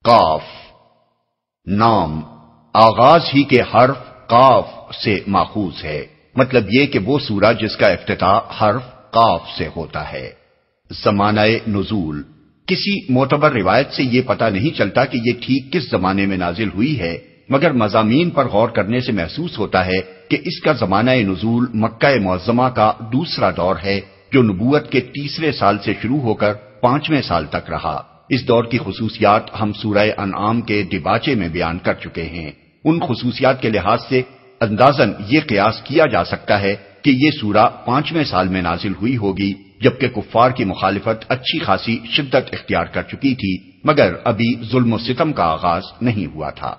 قاف نام آغاز ہی کے حرف قاف سے ماخوذ ہے، مطلب یہ کہ وہ سورہ جس کا افتتاح حرف قاف سے ہوتا ہے۔ زمانہ نزول کسی معتبر روایت سے یہ پتہ نہیں چلتا کہ یہ ٹھیک کس زمانے میں نازل ہوئی ہے، مگر مضامین پر غور کرنے سے محسوس ہوتا ہے کہ اس کا زمانہ نزول مکہ معظمہ کا دوسرا دور ہے، جو نبوت کے تیسرے سال سے شروع ہو کر 5ویں سال تک رہا۔ اس دور کی خصوصیات ہم سورہ انعام کے ڈباچے میں بیان کر چکے ہیں۔ ان خصوصیات کے لحاظ سے اندازاً یہ قیاس کیا جا سکتا ہے کہ یہ سورہ 5ویں سال میں نازل ہوئی ہوگی، جبکہ کفار کی مخالفت اچھی خاصی شدت اختیار کر چکی تھی، مگر ابھی ظلم و ستم کا آغاز نہیں ہوا تھا۔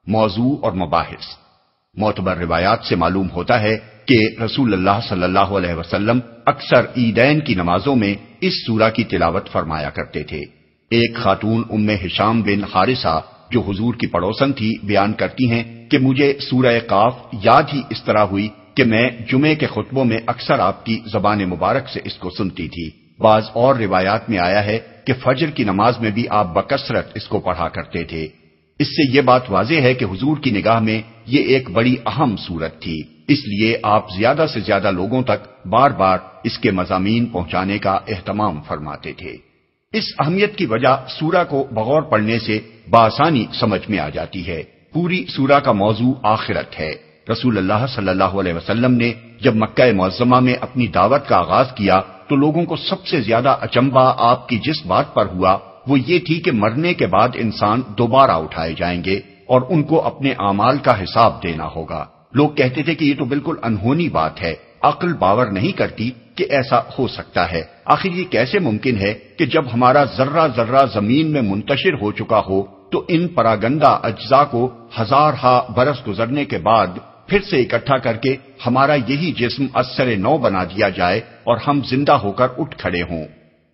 موضوع اور مباحث معتبر روایات سے معلوم ہوتا ہے کہ رسول اللہ صلی اللہ علیہ وسلم اکثر عیدین کی نمازوں میں اس سورہ کی تلاوت فرمایا کرتے تھے۔ ایک خاتون ام ہشام بن حارثہ جو حضور کی پڑوسن تھی بیان کرتی ہیں کہ مجھے سورہ قاف یاد ہی اس طرح ہوئی کہ میں جمعے کے خطبوں میں اکثر آپ کی زبان مبارک سے اس کو سنتی تھی۔ بعض اور روایات میں آیا ہے کہ فجر کی نماز میں بھی آپ بکثرت اس کو پڑھا کرتے تھے۔ اس سے یہ بات واضح ہے کہ حضور کی نگاہ میں یہ ایک بڑی اہم سورت تھی، اس لیے آپ زیادہ سے زیادہ لوگوں تک بار بار اس کے مضامین پہنچانے کا اہتمام فرماتے تھے۔ اس اہمیت کی وجہ سورہ کو بغور پڑھنے سے بآسانی سمجھ میں آ جاتی ہے۔ پوری سورہ کا موضوع آخرت ہے۔ رسول اللہ صلی اللہ علیہ وسلم نے جب مکہ معظمہ میں اپنی دعوت کا آغاز کیا تو لوگوں کو سب سے زیادہ اچنبھا آپ کی جس بات پر ہوا وہ یہ تھی کہ مرنے کے بعد انسان دوبارہ اٹھائے جائیں گے اور ان کو اپنے اعمال کا حساب دینا ہوگا۔ لوگ کہتے تھے کہ یہ تو بالکل انہونی بات ہے، عقل باور نہیں کرتی کہ ایسا ہو سکتا ہے۔ آخر یہ کیسے ممکن ہے کہ جب ہمارا ذرہ ذرہ زمین میں منتشر ہو چکا ہو تو ان پراگندہ اجزاء کو ہزارہا برس گزرنے کے بعد پھر سے اکٹھا کر کے ہمارا یہی جسم اثر نو بنا دیا جائے اور ہم زندہ ہو کر اٹھ کھڑے ہوں۔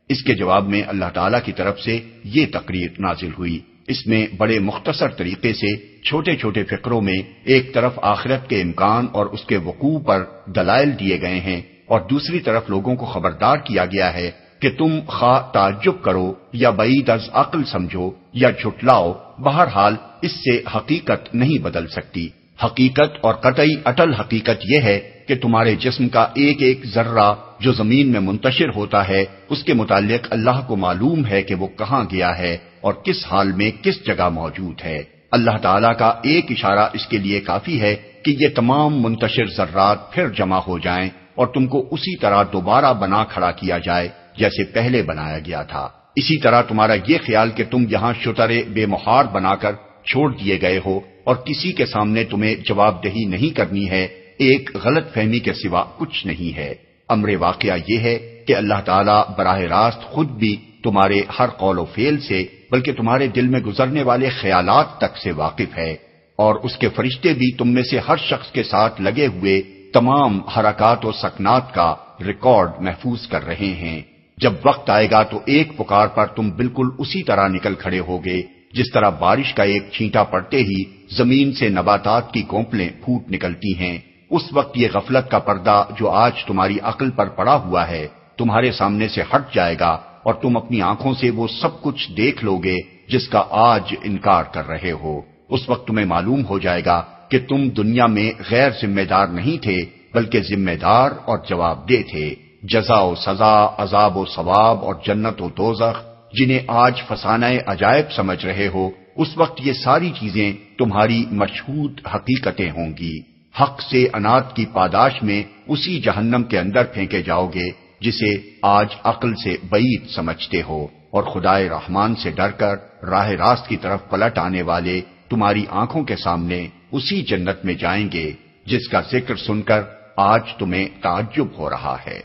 اس کے جواب میں اللہ تعالیٰ کی طرف سے یہ تقریر نازل ہوئی۔ اس میں بڑے مختصر طریقے سے چھوٹے چھوٹے فقروں میں ایک طرف آخرت کے امکان اور اس کے وقوع پر دلائل دیے گئے ہیں اور دوسری طرف لوگوں کو خبردار کیا گیا ہے کہ تم خواہ تعجب کرو یا بعید از عقل سمجھو یا جھٹلاؤ، بہرحال اس سے حقیقت نہیں بدل سکتی۔ حقیقت اور قطعی اٹل حقیقت یہ ہے کہ تمہارے جسم کا ایک ایک ذرہ جو زمین میں منتشر ہوتا ہے اس کے متعلق اللہ کو معلوم ہے کہ وہ کہاں گیا ہے اور کس حال میں کس جگہ موجود ہے۔ اللہ تعالیٰ کا ایک اشارہ اس کے لیے کافی ہے کہ یہ تمام منتشر ذرات پھر جمع ہو جائیں اور تم کو اسی طرح دوبارہ بنا کھڑا کیا جائے جیسے پہلے بنایا گیا تھا۔ اسی طرح تمہارا یہ خیال کہ تم یہاں شترے بے مہار بنا کر چھوڑ دیے گئے ہو اور کسی کے سامنے تمہیں جواب دہی نہیں کرنی ہے، ایک غلط فہمی کے سوا کچھ نہیں ہے۔ امر واقعہ یہ ہے کہ اللہ تعالیٰ براہ راست خود بھی تمہارے ہر قول و فعل سے بلکہ تمہارے دل میں گزرنے والے خیالات تک سے واقف ہے، اور اس کے فرشتے بھی تم میں سے ہر شخص کے ساتھ لگے ہوئے تمام حرکات و سکنات کا ریکارڈ محفوظ کر رہے ہیں۔ جب وقت آئے گا تو ایک پکار پر تم بالکل اسی طرح نکل کھڑے ہوگے جس طرح بارش کا ایک چھینٹا پڑتے ہی زمین سے نباتات کی کونپلیں پھوٹ نکلتی ہیں۔ اس وقت یہ غفلت کا پردہ جو آج تمہاری عقل پر پڑا ہوا ہے تمہارے سامنے سے ہٹ جائے گا اور تم اپنی آنکھوں سے وہ سب کچھ دیکھ لوگے جس کا آج انکار کر رہے ہو۔ اس وقت تمہیں معلوم ہو جائے گا کہ تم دنیا میں غیر ذمہ دار نہیں تھے بلکہ ذمہ دار اور جواب دہ تھے۔ جزا و سزا، عذاب و ثواب اور جنت و دوزخ جنہیں آج فسانہ عجائب سمجھ رہے ہو، اس وقت یہ ساری چیزیں تمہاری مشہود حقیقتیں ہوں گی۔ حق سے انات کی پاداش میں اسی جہنم کے اندر پھینکے جاؤ گے جسے آج عقل سے بعید سمجھتے ہو، اور خدائے رحمان سے ڈر کر راہ راست کی طرف پلٹ آنے والے تمہاری آنکھوں کے سامنے اسی جنت میں جائیں گے جس کا ذکر سن کر آج تمہیں تعجب ہو رہا ہے۔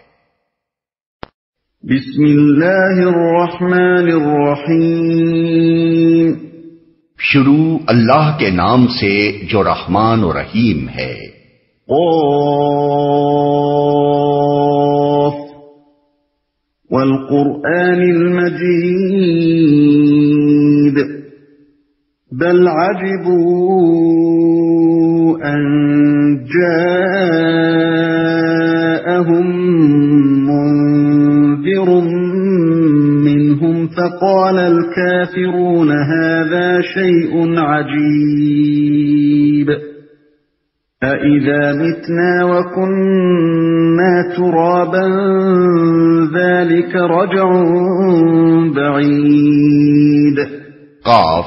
بسم اللہ الرحمن الرحیم۔ شروع اللہ کے نام سے جو رحمان و رحیم ہے۔ قاف والقرآن المجید بل عجبوا ان جاءهم منذر منهم فقال الكافرون هذا شيء عجيب أإذا متنا وكنا ترابا ذلك رجع بعيد. قاف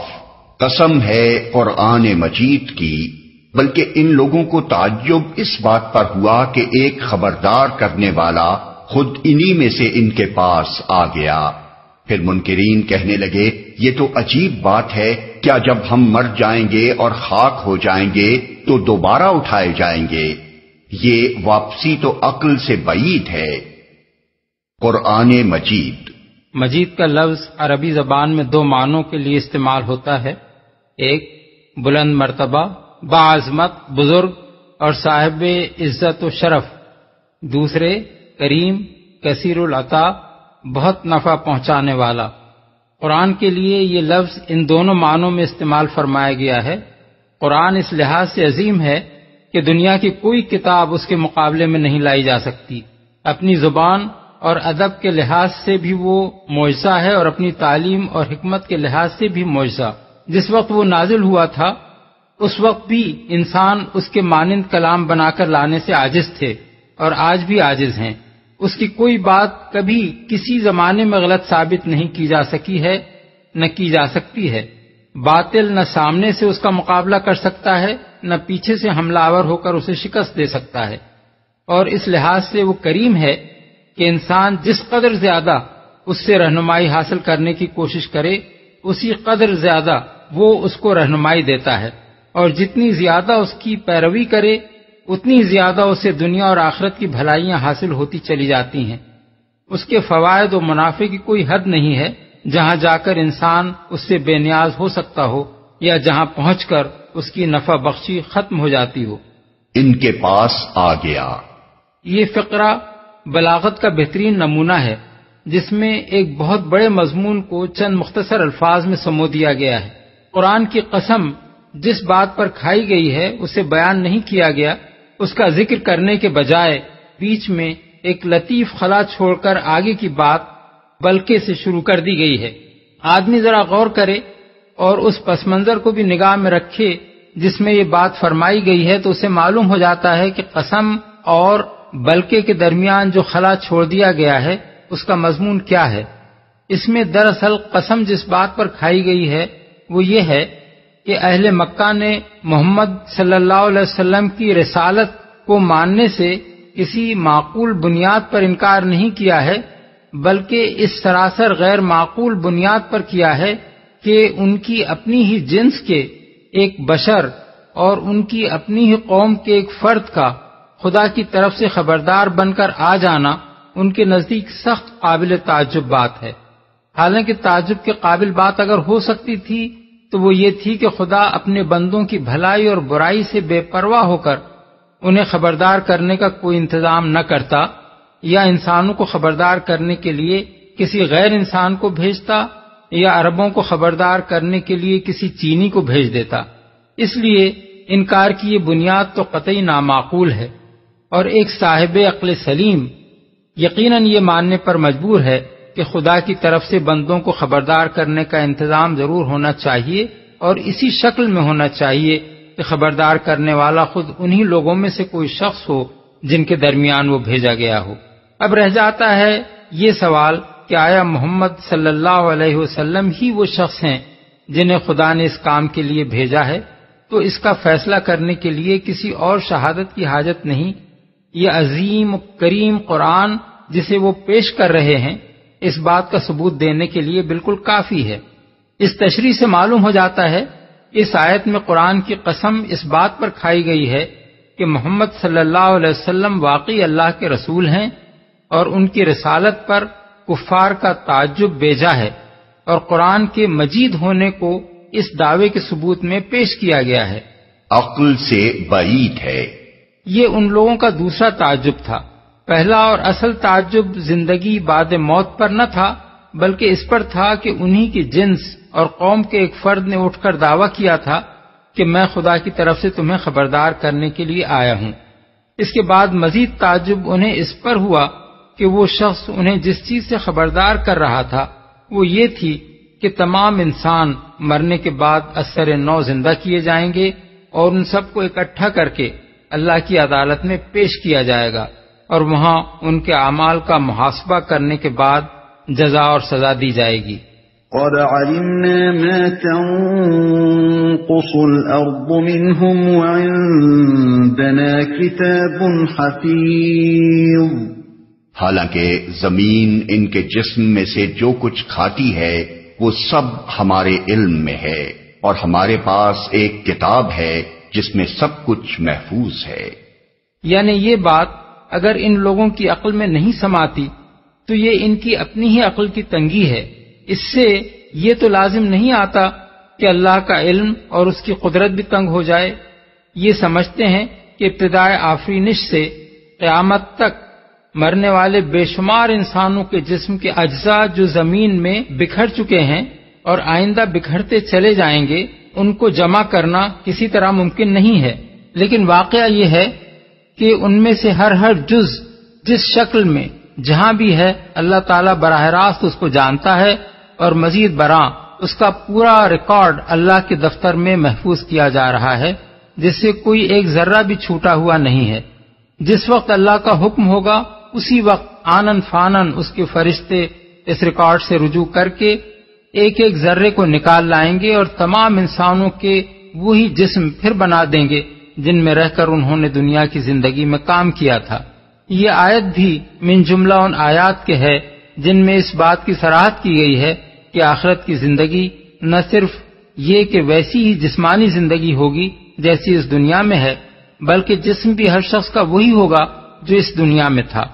قسم ہے قرآن مجید کی، بلکہ ان لوگوں کو تعجب اس بات پر ہوا کہ ایک خبردار کرنے والا خود انہی میں سے ان کے پاس آ گیا. پھر منکرین کہنے لگے یہ تو عجیب بات ہے، کیا جب ہم مر جائیں گے اور خاک ہو جائیں گے تو دوبارہ اٹھائے جائیں گے؟ یہ واپسی تو عقل سے بعید ہے. قرآن مجید. مجید کا لفظ عربی زبان میں دو معنوں کے لیے استعمال ہوتا ہے. ایک بلند مرتبہ، باعظمت، بزرگ اور صاحب عزت و شرف. دوسرے کریم، کثیر العطا، بہت نفع پہنچانے والا. قرآن کے لیے یہ لفظ ان دونوں معنوں میں استعمال فرمایا گیا ہے. قرآن اس لحاظ سے عظیم ہے کہ دنیا کی کوئی کتاب اس کے مقابلے میں نہیں لائی جا سکتی. اپنی زبان اور ادب کے لحاظ سے بھی وہ معجزہ ہے اور اپنی تعلیم اور حکمت کے لحاظ سے بھی معجزہ. جس وقت وہ نازل ہوا تھا اس وقت بھی انسان اس کے مانند کلام بنا کر لانے سے عاجز تھے اور آج بھی عاجز ہیں. اس کی کوئی بات کبھی کسی زمانے میں غلط ثابت نہیں کی جا سکی ہے، نہ کی جا سکتی ہے. باطل نہ سامنے سے اس کا مقابلہ کر سکتا ہے، نہ پیچھے سے حملہ آور ہو کر اسے شکست دے سکتا ہے. اور اس لحاظ سے وہ کریم ہے کہ انسان جس قدر زیادہ اس سے رہنمائی حاصل کرنے کی کوشش کرے اسی قدر زیادہ وہ اس کو رہنمائی دیتا ہے، اور جتنی زیادہ اس کی پیروی کرے اتنی زیادہ اسے دنیا اور آخرت کی بھلائیاں حاصل ہوتی چلی جاتی ہیں. اس کے فوائد و منافع کی کوئی حد نہیں ہے جہاں جا کر انسان اس سے بے نیاز ہو سکتا ہو یا جہاں پہنچ کر اس کی نفع بخشی ختم ہو جاتی ہو. ان کے پاس آ گیا. یہ فقرہ بلاغت کا بہترین نمونہ ہے جس میں ایک بہت بڑے مضمون کو چند مختصر الفاظ میں سمو دیا گیا ہے. قرآن کی قسم جس بات پر کھائی گئی ہے اسے بیان نہیں کیا گیا، اس کا ذکر کرنے کے بجائے بیچ میں ایک لطیف خلا چھوڑ کر آگے کی بات بلکہ سے شروع کر دی گئی ہے. آدمی ذرا غور کرے اور اس پس منظر کو بھی نگاہ میں رکھے جس میں یہ بات فرمائی گئی ہے تو اسے معلوم ہو جاتا ہے کہ قسم اور بلکہ کے درمیان جو خلا چھوڑ دیا گیا ہے اس کا مضمون کیا ہے. اس میں دراصل قسم جس بات پر کھائی گئی ہے وہ یہ ہے کہ اہل مکہ نے محمد صلی اللہ علیہ وسلم کی رسالت کو ماننے سے کسی معقول بنیاد پر انکار نہیں کیا ہے، بلکہ اس سراسر غیر معقول بنیاد پر کیا ہے کہ ان کی اپنی ہی جنس کے ایک بشر اور ان کی اپنی ہی قوم کے ایک فرد کا خدا کی طرف سے خبردار بن کر آ جانا ان کے نزدیک سخت قابل تعجب بات ہے. حالانکہ تعجب کے قابل بات اگر ہو سکتی تھی تو وہ یہ تھی کہ خدا اپنے بندوں کی بھلائی اور برائی سے بے پرواہ ہو کر انہیں خبردار کرنے کا کوئی انتظام نہ کرتا یا انسانوں کو خبردار کرنے کے لیے کسی غیر انسان کو بھیجتا یا عربوں کو خبردار کرنے کے لیے کسی چینی کو بھیج دیتا. اس لیے انکار کی یہ بنیاد تو قطعی نامعقول ہے، اور ایک صاحب عقل سلیم یقیناً یہ ماننے پر مجبور ہے کہ خدا کی طرف سے بندوں کو خبردار کرنے کا انتظام ضرور ہونا چاہیے اور اسی شکل میں ہونا چاہیے کہ خبردار کرنے والا خود انہی لوگوں میں سے کوئی شخص ہو جن کے درمیان وہ بھیجا گیا ہو. اب رہ جاتا ہے یہ سوال کہ آیا محمد صلی اللہ علیہ وسلم ہی وہ شخص ہیں جنہیں خدا نے اس کام کے لیے بھیجا ہے؟ تو اس کا فیصلہ کرنے کے لیے کسی اور شہادت کی حاجت نہیں. یہ عظیم کریم قرآن جسے وہ پیش کر رہے ہیں اس بات کا ثبوت دینے کے لیے بالکل کافی ہے. اس تشریح سے معلوم ہو جاتا ہے اس آیت میں قرآن کی قسم اس بات پر کھائی گئی ہے کہ محمد صلی اللہ علیہ وسلم واقعی اللہ کے رسول ہیں اور ان کی رسالت پر کفار کا تعجب بیجا ہے، اور قرآن کے مجید ہونے کو اس دعوے کے ثبوت میں پیش کیا گیا ہے. عقل سے بعید ہے. یہ ان لوگوں کا دوسرا تعجب تھا. پہلا اور اصل تعجب زندگی بعد موت پر نہ تھا بلکہ اس پر تھا کہ انہی کی جنس اور قوم کے ایک فرد نے اٹھ کر دعویٰ کیا تھا کہ میں خدا کی طرف سے تمہیں خبردار کرنے کے لیے آیا ہوں. اس کے بعد مزید تعجب انہیں اس پر ہوا کہ وہ شخص انہیں جس چیز سے خبردار کر رہا تھا وہ یہ تھی کہ تمام انسان مرنے کے بعد اثر نو زندہ کیے جائیں گے اور ان سب کو اکٹھا کر کے اللہ کی عدالت میں پیش کیا جائے گا، اور وہاں ان کے اعمال کا محاسبہ کرنے کے بعد جزا اور سزا دی جائے گی۔ قد علمنا ما تنقص الأرض منهم وعندنا كتاب حفيظ۔ حالانکہ زمین ان کے جسم میں سے جو کچھ کھاتی ہے وہ سب ہمارے علم میں ہے، اور ہمارے پاس ایک کتاب ہے جس میں سب کچھ محفوظ ہے۔ یعنی یہ بات اگر ان لوگوں کی عقل میں نہیں سماتی تو یہ ان کی اپنی ہی عقل کی تنگی ہے۔ اس سے یہ تو لازم نہیں آتا کہ اللہ کا علم اور اس کی قدرت بھی تنگ ہو جائے۔ یہ سمجھتے ہیں کہ ابتدائے آفرینش سے قیامت تک مرنے والے بے شمار انسانوں کے جسم کے اجزاء جو زمین میں بکھر چکے ہیں اور آئندہ بکھرتے چلے جائیں گے، ان کو جمع کرنا کسی طرح ممکن نہیں ہے۔ لیکن واقعہ یہ ہے کہ ان میں سے ہر جز جس شکل میں جہاں بھی ہے اللہ تعالیٰ براہ راست اس کو جانتا ہے، اور مزید برآں اس کا پورا ریکارڈ اللہ کے دفتر میں محفوظ کیا جا رہا ہے، جس سے کوئی ایک ذرہ بھی چھوٹا ہوا نہیں ہے۔ جس وقت اللہ کا حکم ہوگا اسی وقت آنن فانن اس کے فرشتے اس ریکارڈ سے رجوع کر کے ایک ایک ذرے کو نکال لائیں گے اور تمام انسانوں کے وہی جسم پھر بنا دیں گے جن میں رہ کر انہوں نے دنیا کی زندگی میں کام کیا تھا۔ یہ آیت بھی من جملہ ان آیات کے ہے جن میں اس بات کی صراحت کی گئی ہے کہ آخرت کی زندگی نہ صرف یہ کہ ویسی ہی جسمانی زندگی ہوگی جیسی اس دنیا میں ہے، بلکہ جسم بھی ہر شخص کا وہی ہوگا جو اس دنیا میں تھا۔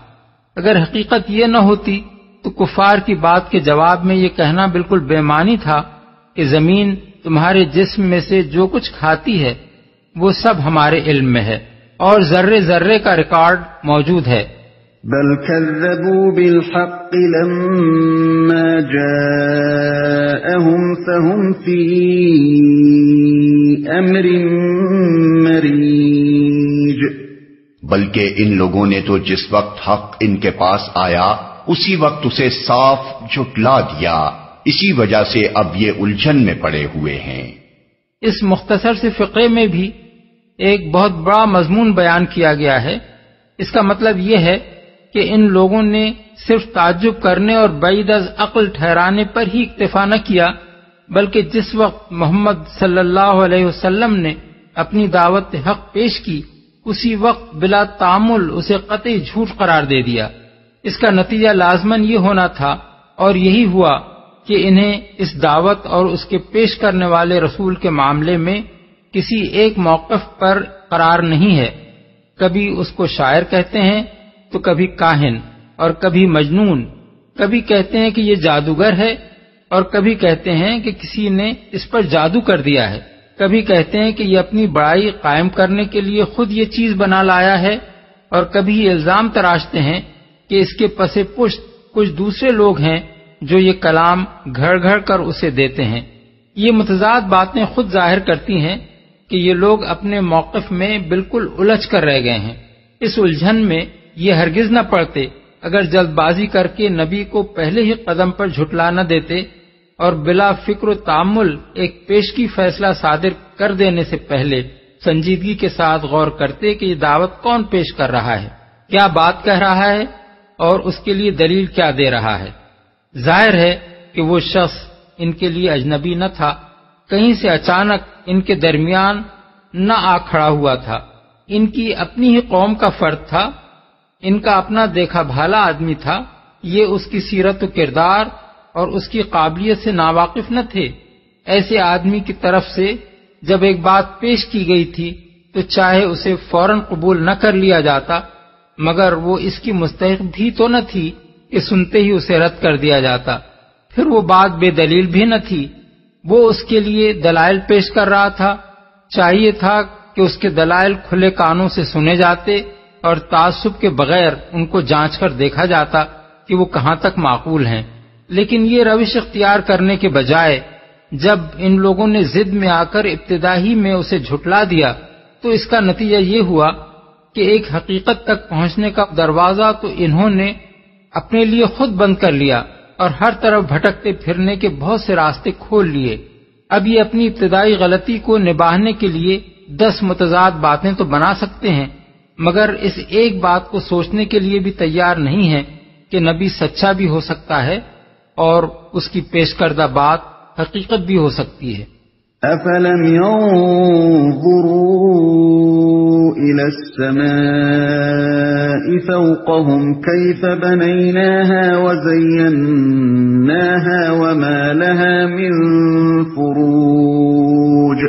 اگر حقیقت یہ نہ ہوتی تو کفار کی بات کے جواب میں یہ کہنا بالکل بے معنی تھا کہ زمین تمہارے جسم میں سے جو کچھ کھاتی ہے وہ سب ہمارے علم میں ہے اور ذرے ذرے کا ریکارڈ موجود ہے۔ بل كذبوا بالحق لما جاءهم فهم في امر مريج۔ بلکہ ان لوگوں نے تو جس وقت حق ان کے پاس آیا اسی وقت اسے صاف جھٹلا دیا، اسی وجہ سے اب یہ الجھن میں پڑے ہوئے ہیں۔ اس مختصر سے فقرے میں بھی ایک بہت بڑا مضمون بیان کیا گیا ہے۔ اس کا مطلب یہ ہے کہ ان لوگوں نے صرف تعجب کرنے اور بعید از عقل ٹھہرانے پر ہی اکتفا نہ کیا، بلکہ جس وقت محمد صلی اللہ علیہ وسلم نے اپنی دعوت حق پیش کی اسی وقت بلا تعامل اسے قطعی جھوٹ قرار دے دیا۔ اس کا نتیجہ لازماً یہ ہونا تھا اور یہی ہوا کہ انہیں اس دعوت اور اس کے پیش کرنے والے رسول کے معاملے میں کسی ایک موقف پر قرار نہیں ہے۔ کبھی اس کو شاعر کہتے ہیں تو کبھی کاہن اور کبھی مجنون، کبھی کہتے ہیں کہ یہ جادوگر ہے اور کبھی کہتے ہیں کہ کسی نے اس پر جادو کر دیا ہے، کبھی کہتے ہیں کہ یہ اپنی بڑائی قائم کرنے کے لیے خود یہ چیز بنا لایا ہے، اور کبھی یہ الزام تراشتے ہیں کہ اس کے پس پشت کچھ دوسرے لوگ ہیں جو یہ کلام گھڑ گھڑ کر اسے دیتے ہیں۔ یہ متضاد باتیں خود ظاہر کرتی ہیں کہ یہ لوگ اپنے موقف میں بالکل الجھ کر رہ گئے ہیں۔ اس الجھن میں یہ ہرگز نہ پڑتے اگر جلد بازی کر کے نبی کو پہلے ہی قدم پر جھٹلا نہ دیتے اور بلا فکر و تامل ایک پیشگی فیصلہ صادر کر دینے سے پہلے سنجیدگی کے ساتھ غور کرتے کہ یہ دعوت کون پیش کر رہا ہے، کیا بات کہہ رہا ہے اور اس کے لیے دلیل کیا دے رہا ہے۔ ظاہر ہے کہ وہ شخص ان کے لیے اجنبی نہ تھا، کہیں سے اچانک ان کے درمیان نہ آ کھڑا ہوا تھا، ان کی اپنی ہی قوم کا فرد تھا، ان کا اپنا دیکھا بھالا آدمی تھا، یہ اس کی سیرت و کردار اور اس کی قابلیت سے ناواقف نہ تھے۔ ایسے آدمی کی طرف سے جب ایک بات پیش کی گئی تھی تو چاہے اسے فوراً قبول نہ کر لیا جاتا، مگر وہ اس کی مستحق بھی تو نہ تھی کہ سنتے ہی اسے رد کر دیا جاتا۔ پھر وہ بات بے دلیل بھی نہ تھی، وہ اس کے لیے دلائل پیش کر رہا تھا، چاہیے تھا کہ اس کے دلائل کھلے کانوں سے سنے جاتے اور تعصب کے بغیر ان کو جانچ کر دیکھا جاتا کہ وہ کہاں تک معقول ہیں۔ لیکن یہ روش اختیار کرنے کے بجائے جب ان لوگوں نے ضد میں آ کر ابتدائی میں اسے جھٹلا دیا تو اس کا نتیجہ یہ ہوا کہ ایک حقیقت تک پہنچنے کا دروازہ تو انہوں نے اپنے لیے خود بند کر لیا اور ہر طرف بھٹکتے پھرنے کے بہت سے راستے کھول لیے۔ اب یہ اپنی ابتدائی غلطی کو نباہنے کے لیے 10 متضاد باتیں تو بنا سکتے ہیں، مگر اس ایک بات کو سوچنے کے لیے بھی تیار نہیں ہے کہ نبی سچا بھی ہو سکتا ہے اور اس کی پیش کردہ بات حقیقت بھی ہو سکتی ہے۔ أَفَلَمْ يَنظُرُوا إِلَى السَّمَاءِ فَوْقَهُمْ كَيْفَ بَنَيْنَاهَا وَزَيَّنَّاهَا وَمَا لَهَا مِن فُرُوجٍ۔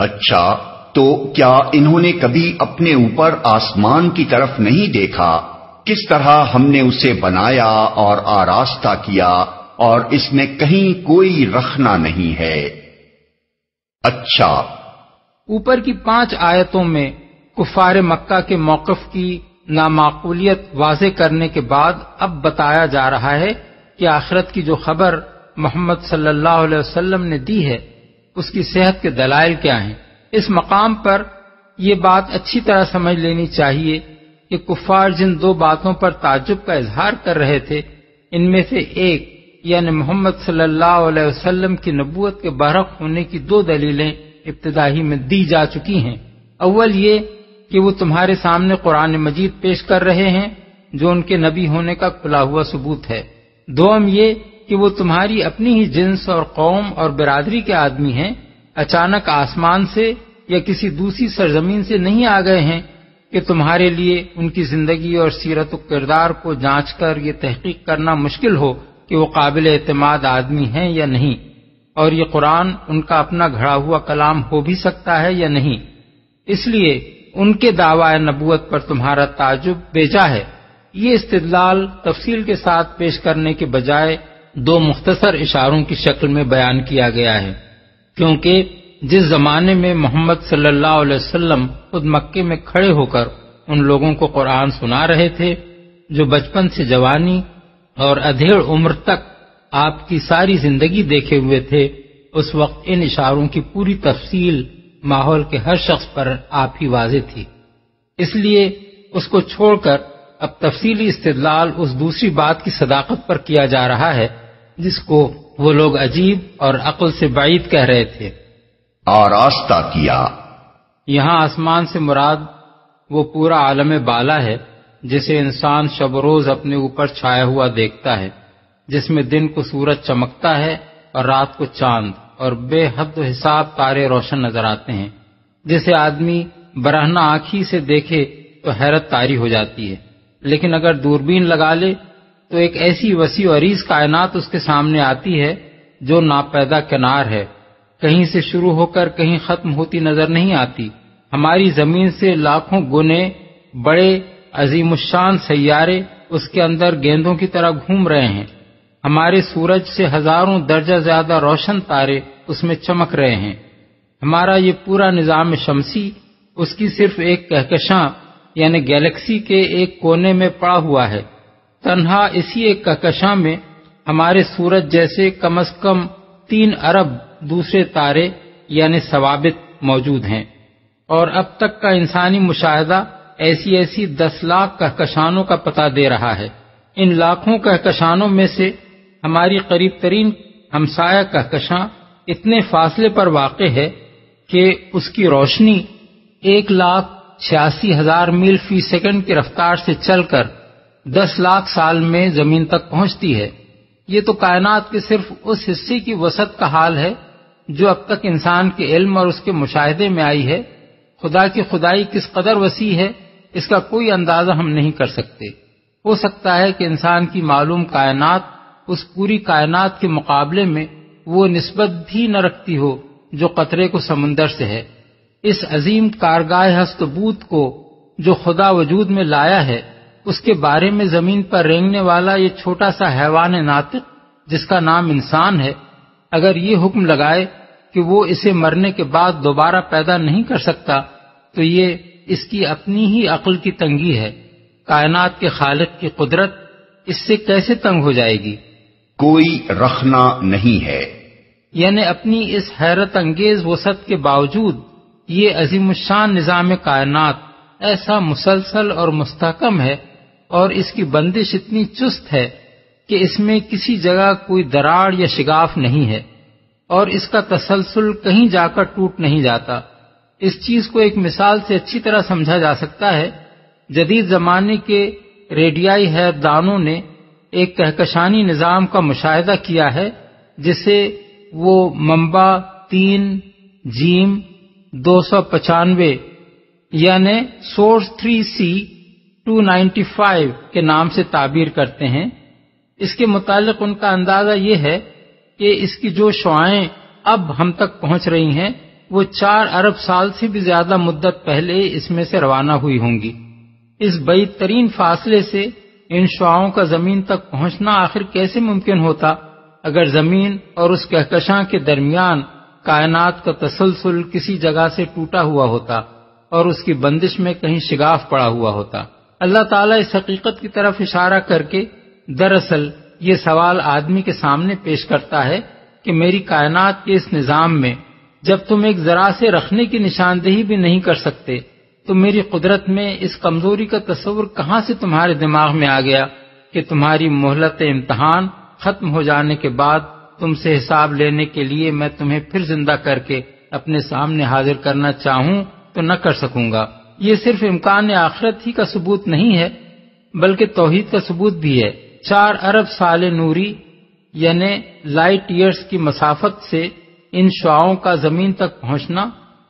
اچھا، تو کیا انہوں نے کبھی اپنے اوپر آسمان کی طرف نہیں دیکھا کس طرح ہم نے اسے بنایا اور آراستہ کیا اور اس میں کہیں کوئی رخنہ نہیں ہے؟ اچھا، اوپر کی 5 آیتوں میں کفار مکہ کے موقف کی نامعقولیت واضح کرنے کے بعد اب بتایا جا رہا ہے کہ آخرت کی جو خبر محمد صلی اللہ علیہ وسلم نے دی ہے اس کی صحت کے دلائل کیا ہیں۔ اس مقام پر یہ بات اچھی طرح سمجھ لینی چاہیے کہ کفار جن 2 باتوں پر تعجب کا اظہار کر رہے تھے، ان میں سے ایک یعنی محمد صلی اللہ علیہ وسلم کی نبوت کے برحق ہونے کی 2 دلیلیں ابتدائی میں دی جا چکی ہیں۔ اول یہ کہ وہ تمہارے سامنے قرآن مجید پیش کر رہے ہیں جو ان کے نبی ہونے کا کھلا ہوا ثبوت ہے۔ دوم یہ کہ وہ تمہاری اپنی ہی جنس اور قوم اور برادری کے آدمی ہیں، اچانک آسمان سے یا کسی دوسری سرزمین سے نہیں آ گئے ہیں کہ تمہارے لیے ان کی زندگی اور سیرت و کردار کو جانچ کر یہ تحقیق کرنا مشکل ہو کہ وہ قابل اعتماد آدمی ہیں یا نہیں، اور یہ قرآن ان کا اپنا گھڑا ہوا کلام ہو بھی سکتا ہے یا نہیں۔ اس لیے ان کے دعوی نبوت پر تمہارا تعجب بیجا ہے۔ یہ استدلال تفصیل کے ساتھ پیش کرنے کے بجائے 2 مختصر اشاروں کی شکل میں بیان کیا گیا ہے، کیونکہ جس زمانے میں محمد صلی اللہ علیہ وسلم خود مکے میں کھڑے ہو کر ان لوگوں کو قرآن سنا رہے تھے جو بچپن سے جوانی اور ادھیڑ عمر تک آپ کی ساری زندگی دیکھے ہوئے تھے، اس وقت ان اشاروں کی پوری تفصیل ماحول کے ہر شخص پر آپ ہی واضح تھی۔ اس لیے اس کو چھوڑ کر اب تفصیلی استدلال اس دوسری بات کی صداقت پر کیا جا رہا ہے جس کو وہ لوگ عجیب اور عقل سے بعید کہہ رہے تھے۔ آراستہ کیا، یہاں آسمان سے مراد وہ پورا عالم بالا ہے جسے انسان شب و روز اپنے اوپر چھایا ہوا دیکھتا ہے، جس میں دن کو سورج چمکتا ہے اور رات کو چاند اور بے حد و حساب تارے روشن نظر آتے ہیں، جسے آدمی برہنہ آنکھی سے دیکھے تو حیرت طاری ہو جاتی ہے، لیکن اگر دوربین لگا لے تو ایک ایسی وسیع و عریض کائنات اس کے سامنے آتی ہے جو ناپیدا کنار ہے، کہیں سے شروع ہو کر کہیں ختم ہوتی نظر نہیں آتی۔ ہماری زمین سے لاکھوں گنے بڑے عظیم الشان سیارے اس کے اندر گیندوں کی طرح گھوم رہے ہیں، ہمارے سورج سے ہزاروں درجہ زیادہ روشن تارے اس میں چمک رہے ہیں، ہمارا یہ پورا نظام شمسی اس کی صرف ایک کہکشاں یعنی گیلیکسی کے ایک کونے میں پڑا ہوا ہے، تنہا اسی ایک کہکشاں میں ہمارے سورج جیسے کم از کم 3 ارب دوسرے تارے یعنی ثوابت موجود ہیں، اور اب تک کا انسانی مشاہدہ ایسی 10 لاکھ کہکشانوں کا پتہ دے رہا ہے۔ ان لاکھوں کہکشانوں میں سے ہماری قریب ترین ہمسایہ کہکشاں اتنے فاصلے پر واقع ہے کہ اس کی روشنی 1,86,000 میل فی سیکنڈ کی رفتار سے چل کر 10 لاکھ سال میں زمین تک پہنچتی ہے۔ یہ تو کائنات کے صرف اس حصے کی وسعت کا حال ہے جو اب تک انسان کے علم اور اس کے مشاہدے میں آئی ہے۔ خدا کی خدائی کس قدر وسیع ہے اس کا کوئی اندازہ ہم نہیں کر سکتے۔ ہو سکتا ہے کہ انسان کی معلوم کائنات اس پوری کائنات کے مقابلے میں وہ نسبت بھی نہ رکھتی ہو جو قطرے کو سمندر سے ہے۔ اس عظیم کارگاہ ہست بود کو جو خدا وجود میں لایا ہے اس کے بارے میں زمین پر رینگنے والا یہ چھوٹا سا حیوان ناطق جس کا نام انسان ہے، اگر یہ حکم لگائے کہ وہ اسے مرنے کے بعد دوبارہ پیدا نہیں کر سکتا تو یہ اس کی اپنی ہی عقل کی تنگی ہے۔ کائنات کے خالق کی قدرت اس سے کیسے تنگ ہو جائے گی؟ کوئی رخنا نہیں ہے، یعنی اپنی اس حیرت انگیز وسعت کے باوجود یہ عظیم الشان نظام کائنات ایسا مسلسل اور مستحکم ہے اور اس کی بندش اتنی چست ہے کہ اس میں کسی جگہ کوئی دراڑ یا شگاف نہیں ہے اور اس کا تسلسل کہیں جا کر ٹوٹ نہیں جاتا۔ اس چیز کو ایک مثال سے اچھی طرح سمجھا جا سکتا ہے۔ جدید زمانے کے ریڈیائی حیرتدانوں نے ایک کہکشانی نظام کا مشاہدہ کیا ہے جسے وہ منبع 3 جیم 295 یعنی سورس 3C 295 کے نام سے تعبیر کرتے ہیں۔ اس کے متعلق ان کا اندازہ یہ ہے کہ اس کی جو شعاعیں اب ہم تک پہنچ رہی ہیں وہ 4 ارب سال سے بھی زیادہ مدت پہلے اس میں سے روانہ ہوئی ہوں گی۔ اس بعید ترین فاصلے سے ان شعاعوں کا زمین تک پہنچنا آخر کیسے ممکن ہوتا اگر زمین اور اس کہکشاں کے درمیان کائنات کا تسلسل کسی جگہ سے ٹوٹا ہوا ہوتا اور اس کی بندش میں کہیں شگاف پڑا ہوا ہوتا۔ اللہ تعالیٰ اس حقیقت کی طرف اشارہ کر کے دراصل یہ سوال آدمی کے سامنے پیش کرتا ہے کہ میری کائنات کے اس نظام میں جب تم ایک ذرا سے رکھنے کی نشاندہی بھی نہیں کر سکتے تو میری قدرت میں اس کمزوری کا تصور کہاں سے تمہارے دماغ میں آ گیا کہ تمہاری مہلت امتحان ختم ہو جانے کے بعد تم سے حساب لینے کے لیے میں تمہیں پھر زندہ کر کے اپنے سامنے حاضر کرنا چاہوں تو نہ کر سکوں گا۔ یہ صرف امکان آخرت ہی کا ثبوت نہیں ہے بلکہ توحید کا ثبوت بھی ہے۔ 4 ارب سال نوری یعنی لائٹ ایئرز کی مسافت سے ان شعاعوں کا زمین تک پہنچنا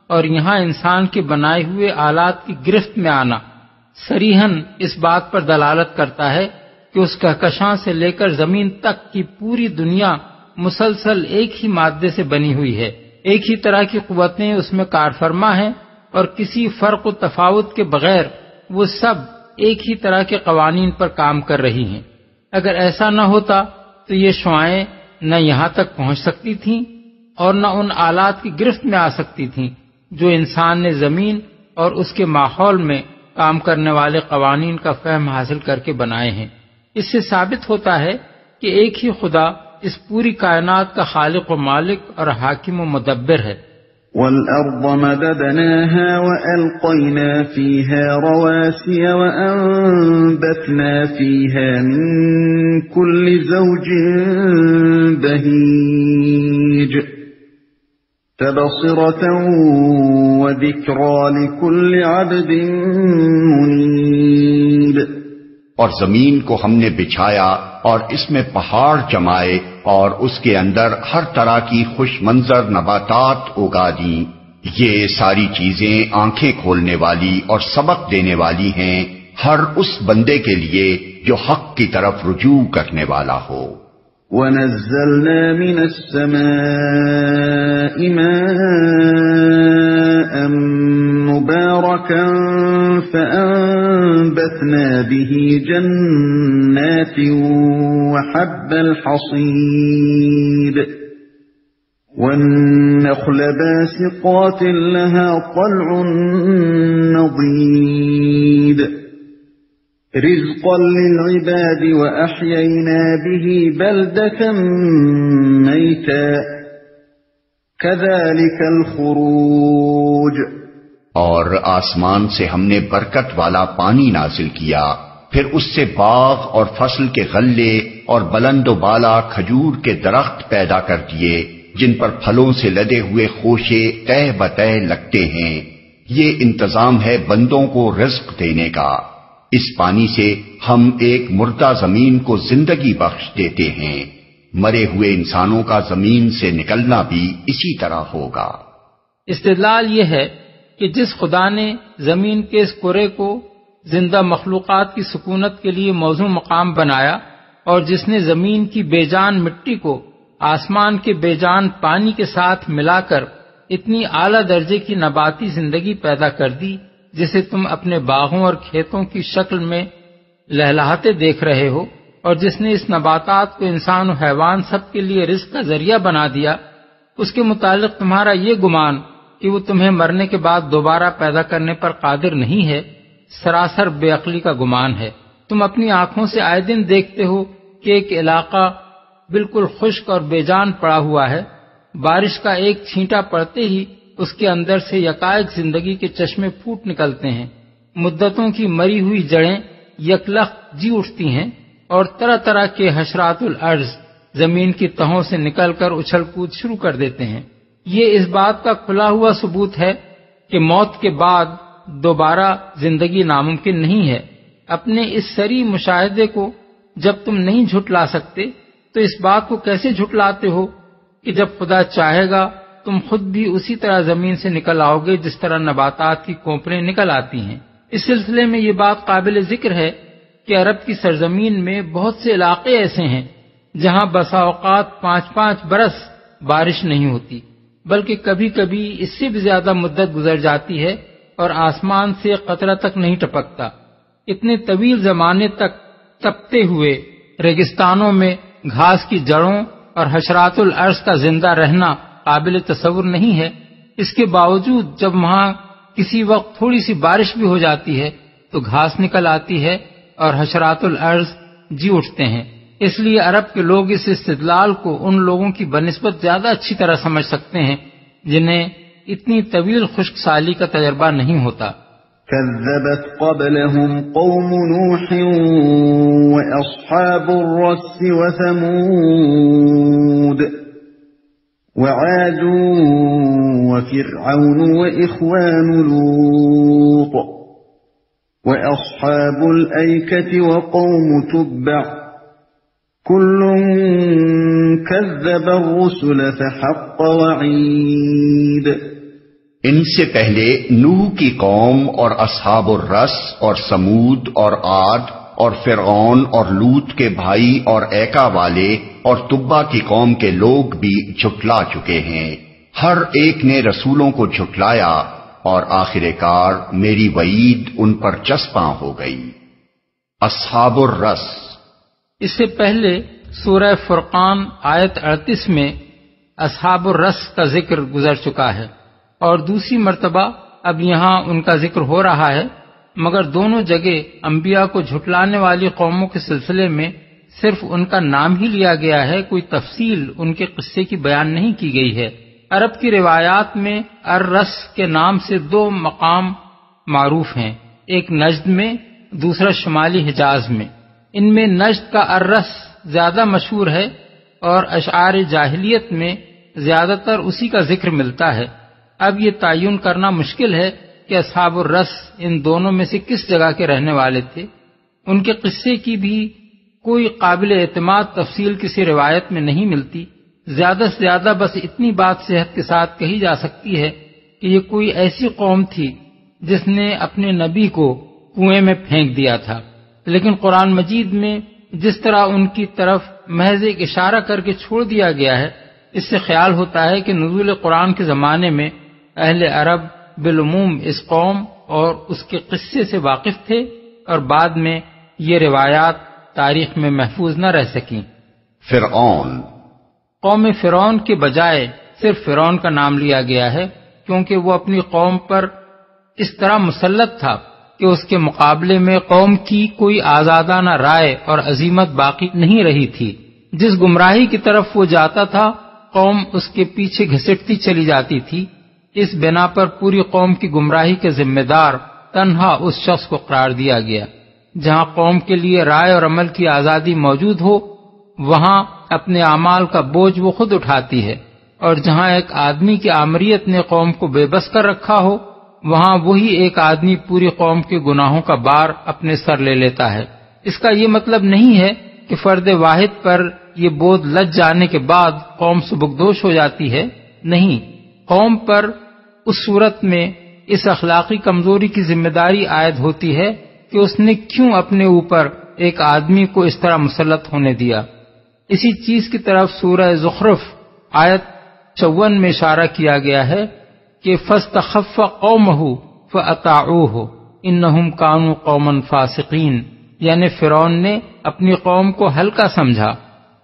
اور یہاں انسان کے بنائے ہوئے آلات کی گرفت میں آنا صریحاً اس بات پر دلالت کرتا ہے کہ اس کہکشاں سے لے کر زمین تک کی پوری دنیا مسلسل ایک ہی مادے سے بنی ہوئی ہے۔ ایک ہی طرح کی قوتیں اس میں کارفرما ہیں اور کسی فرق و تفاوت کے بغیر وہ سب ایک ہی طرح کے قوانین پر کام کر رہی ہیں۔ اگر ایسا نہ ہوتا تو یہ شعاعیں نہ یہاں تک پہنچ سکتی تھیں اور نہ ان آلات کی گرفت میں آ سکتی تھیں جو انسان نے زمین اور اس کے ماحول میں کام کرنے والے قوانین کا فہم حاصل کر کے بنائے ہیں۔ اس سے ثابت ہوتا ہے کہ ایک ہی خدا اس پوری کائنات کا خالق و مالک اور حاکم و مدبر ہے۔ وَالْأَرْضَ مَدَدْنَاهَا وَأَلْقَيْنَا فِيهَا رَوَاسِيَ وَأَنبَتْنَا فِيهَا مِن كُلِّ زَوْجٍ بَهِيجٍ تَبْصِرَةً وَذِكْرَى لِكُلِّ عَبْدٍ مُنِيبٍ۔ اور زمین کو ہم نے بچھایا اور اس میں پہاڑ جمائے اور اس کے اندر ہر طرح کی خوش منظر نباتات اگا دیں۔ یہ ساری چیزیں آنکھیں کھولنے والی اور سبق دینے والی ہیں ہر اس بندے کے لیے جو حق کی طرف رجوع کرنے والا ہو۔ وَنَزَّلْنَا مِنَ السَّمَاءِ مَاءً مُبَارَكًا فَأَنبَتْنَا بِهِ جَنَّاتٍ وَحَبَّ الْحَصِيدِ وَالنَّخْلَ بَاسِقَاتٍ لَهَا طَلْعٌ نَضِيدٌ رِزْقًا لِلْعِبَادِ وَأَحْيَيْنَا بِهِ بَلْدَةً مَيْتًا كَذَلِكَ الْخُرُوجُ۔ اور آسمان سے ہم نے برکت والا پانی نازل کیا، پھر اس سے باغ اور فصل کے غلے اور بلند و بالا کھجور کے درخت پیدا کر دیے جن پر پھلوں سے لدے ہوئے خوشے تہ بتہ لگتے ہیں۔ یہ انتظام ہے بندوں کو رزق دینے کا۔ اس پانی سے ہم ایک مردہ زمین کو زندگی بخش دیتے ہیں۔ مرے ہوئے انسانوں کا زمین سے نکلنا بھی اسی طرح ہوگا۔ استدلال یہ ہے کہ جس خدا نے زمین کے اس کرے کو زندہ مخلوقات کی سکونت کے لیے موزوں مقام بنایا اور جس نے زمین کی بے جان مٹی کو آسمان کے بے جان پانی کے ساتھ ملا کر اتنی اعلیٰ درجے کی نباتی زندگی پیدا کر دی جسے تم اپنے باغوں اور کھیتوں کی شکل میں لہلہاتے دیکھ رہے ہو، اور جس نے اس نباتات کو انسان و حیوان سب کے لیے رزق کا ذریعہ بنا دیا، اس کے متعلق تمہارا یہ گمان کہ وہ تمہیں مرنے کے بعد دوبارہ پیدا کرنے پر قادر نہیں ہے سراسر بے عقلی کا گمان ہے۔ تم اپنی آنکھوں سے آئے دن دیکھتے ہو کہ ایک علاقہ بالکل خشک اور بے جان پڑا ہوا ہے، بارش کا ایک چھینٹا پڑتے ہی اس کے اندر سے یکائک زندگی کے چشمے پھوٹ نکلتے ہیں، مدتوں کی مری ہوئی جڑیں یکلخت جی اٹھتی ہیں اور طرح طرح کے حشرات الارض زمین کی تہوں سے نکل کر اچھل کود شروع کر دیتے ہیں۔ یہ اس بات کا کھلا ہوا ثبوت ہے کہ موت کے بعد دوبارہ زندگی ناممکن نہیں ہے۔ اپنے اس سری مشاہدے کو جب تم نہیں جھٹلا سکتے تو اس بات کو کیسے جھٹلاتے ہو کہ جب خدا چاہے گا تم خود بھی اسی طرح زمین سے نکل آؤ گے جس طرح نباتات کی کونپلیں نکل آتی ہیں۔ اس سلسلے میں یہ بات قابل ذکر ہے کہ عرب کی سرزمین میں بہت سے علاقے ایسے ہیں جہاں بسا اوقات 5-5 برس بارش نہیں ہوتی، بلکہ کبھی کبھی اس سے بھی زیادہ مدت گزر جاتی ہے اور آسمان سے قطرہ تک نہیں ٹپکتا۔ اتنے طویل زمانے تک تپتے ہوئے ریگستانوں میں گھاس کی جڑوں اور حشرات الارض کا زندہ رہنا قابل تصور نہیں ہے۔ اس کے باوجود جب وہاں کسی وقت تھوڑی سی بارش بھی ہو جاتی ہے تو گھاس نکل آتی ہے اور حشرات الارض جی اٹھتے ہیں۔ اس لیے عرب کے لوگ اس استدلال کو ان لوگوں کی بنسبت زیادہ اچھی طرح سمجھ سکتے ہیں جنہیں اتنی طویل خشک سالی کا تجربہ نہیں ہوتا۔ كذبت قبلهم قوم نوح وأصحاب الرس وثمود وعاد وفرعون وإخوان لوط وأصحاب الأيكة وقوم تبع كل كذب الرسل فحق وعيد۔ ان سے پہلے نوح کی قوم اور اصحاب الرس اور سمود اور عاد اور فرعون اور لوط کے بھائی اور ایکا والے اور تبا کی قوم کے لوگ بھی جھٹلا چکے ہیں۔ ہر ایک نے رسولوں کو جھٹلایا اور آخر کار میری وعید ان پر چسپاں ہو گئی۔ اصحاب الرس، اس سے پہلے سورہ فرقان آیت 38 میں اصحاب الرس کا ذکر گزر چکا ہے اور دوسری مرتبہ اب یہاں ان کا ذکر ہو رہا ہے، مگر دونوں جگہ انبیاء کو جھٹلانے والی قوموں کے سلسلے میں صرف ان کا نام ہی لیا گیا ہے، کوئی تفصیل ان کے قصے کی بیان نہیں کی گئی ہے۔ عرب کی روایات میں الرس کے نام سے 2 مقام معروف ہیں، ایک نجد میں، دوسرا شمالی حجاز میں۔ ان میں نجد کا الرس زیادہ مشہور ہے اور اشعار جاہلیت میں زیادہ تر اسی کا ذکر ملتا ہے۔ اب یہ تعین کرنا مشکل ہے کہ اصحاب الرس ان دونوں میں سے کس جگہ کے رہنے والے تھے۔ ان کے قصے کی بھی کوئی قابل اعتماد تفصیل کسی روایت میں نہیں ملتی۔ زیادہ سے زیادہ بس اتنی بات صحت کے ساتھ کہی جا سکتی ہے کہ یہ کوئی ایسی قوم تھی جس نے اپنے نبی کو کنویں میں پھینک دیا تھا، لیکن قرآن مجید میں جس طرح ان کی طرف محض ایک اشارہ کر کے چھوڑ دیا گیا ہے، اس سے خیال ہوتا ہے کہ نزول قرآن کے زمانے میں اہل عرب بالعموم اس قوم اور اس کے قصے سے واقف تھے اور بعد میں یہ روایات تاریخ میں محفوظ نہ رہ سکیں۔ فرعون، قوم فرعون کے بجائے صرف فرعون کا نام لیا گیا ہے کیونکہ وہ اپنی قوم پر اس طرح مسلط تھا کہ اس کے مقابلے میں قوم کی کوئی آزادانہ رائے اور عزیمت باقی نہیں رہی تھی۔ جس گمراہی کی طرف وہ جاتا تھا قوم اس کے پیچھے گھسٹتی چلی جاتی تھی۔ اس بنا پر پوری قوم کی گمراہی کے ذمہ دار تنہا اس شخص کو قرار دیا گیا۔ جہاں قوم کے لیے رائے اور عمل کی آزادی موجود ہو وہاں اپنے اعمال کا بوجھ وہ خود اٹھاتی ہے، اور جہاں ایک آدمی کی آمریت نے قوم کو بے بس کر رکھا ہو وہاں وہی ایک آدمی پوری قوم کے گناہوں کا بار اپنے سر لے لیتا ہے۔ اس کا یہ مطلب نہیں ہے کہ فرد واحد پر یہ بوجھ لد جانے کے بعد قوم سبکدوش ہو جاتی ہے، نہیں، قوم پر اس صورت میں اس اخلاقی کمزوری کی ذمہ داری عائد ہوتی ہے کہ اس نے کیوں اپنے اوپر ایک آدمی کو اس طرح مسلط ہونے دیا۔ اسی چیز کی طرف سورہ زخرف آیت 54 میں اشارہ کیا گیا ہے کہ فاستخف قومہ فاطاعوہ انہم کانوا قوما فاسقین، یعنی فرعون نے اپنی قوم کو ہلکا سمجھا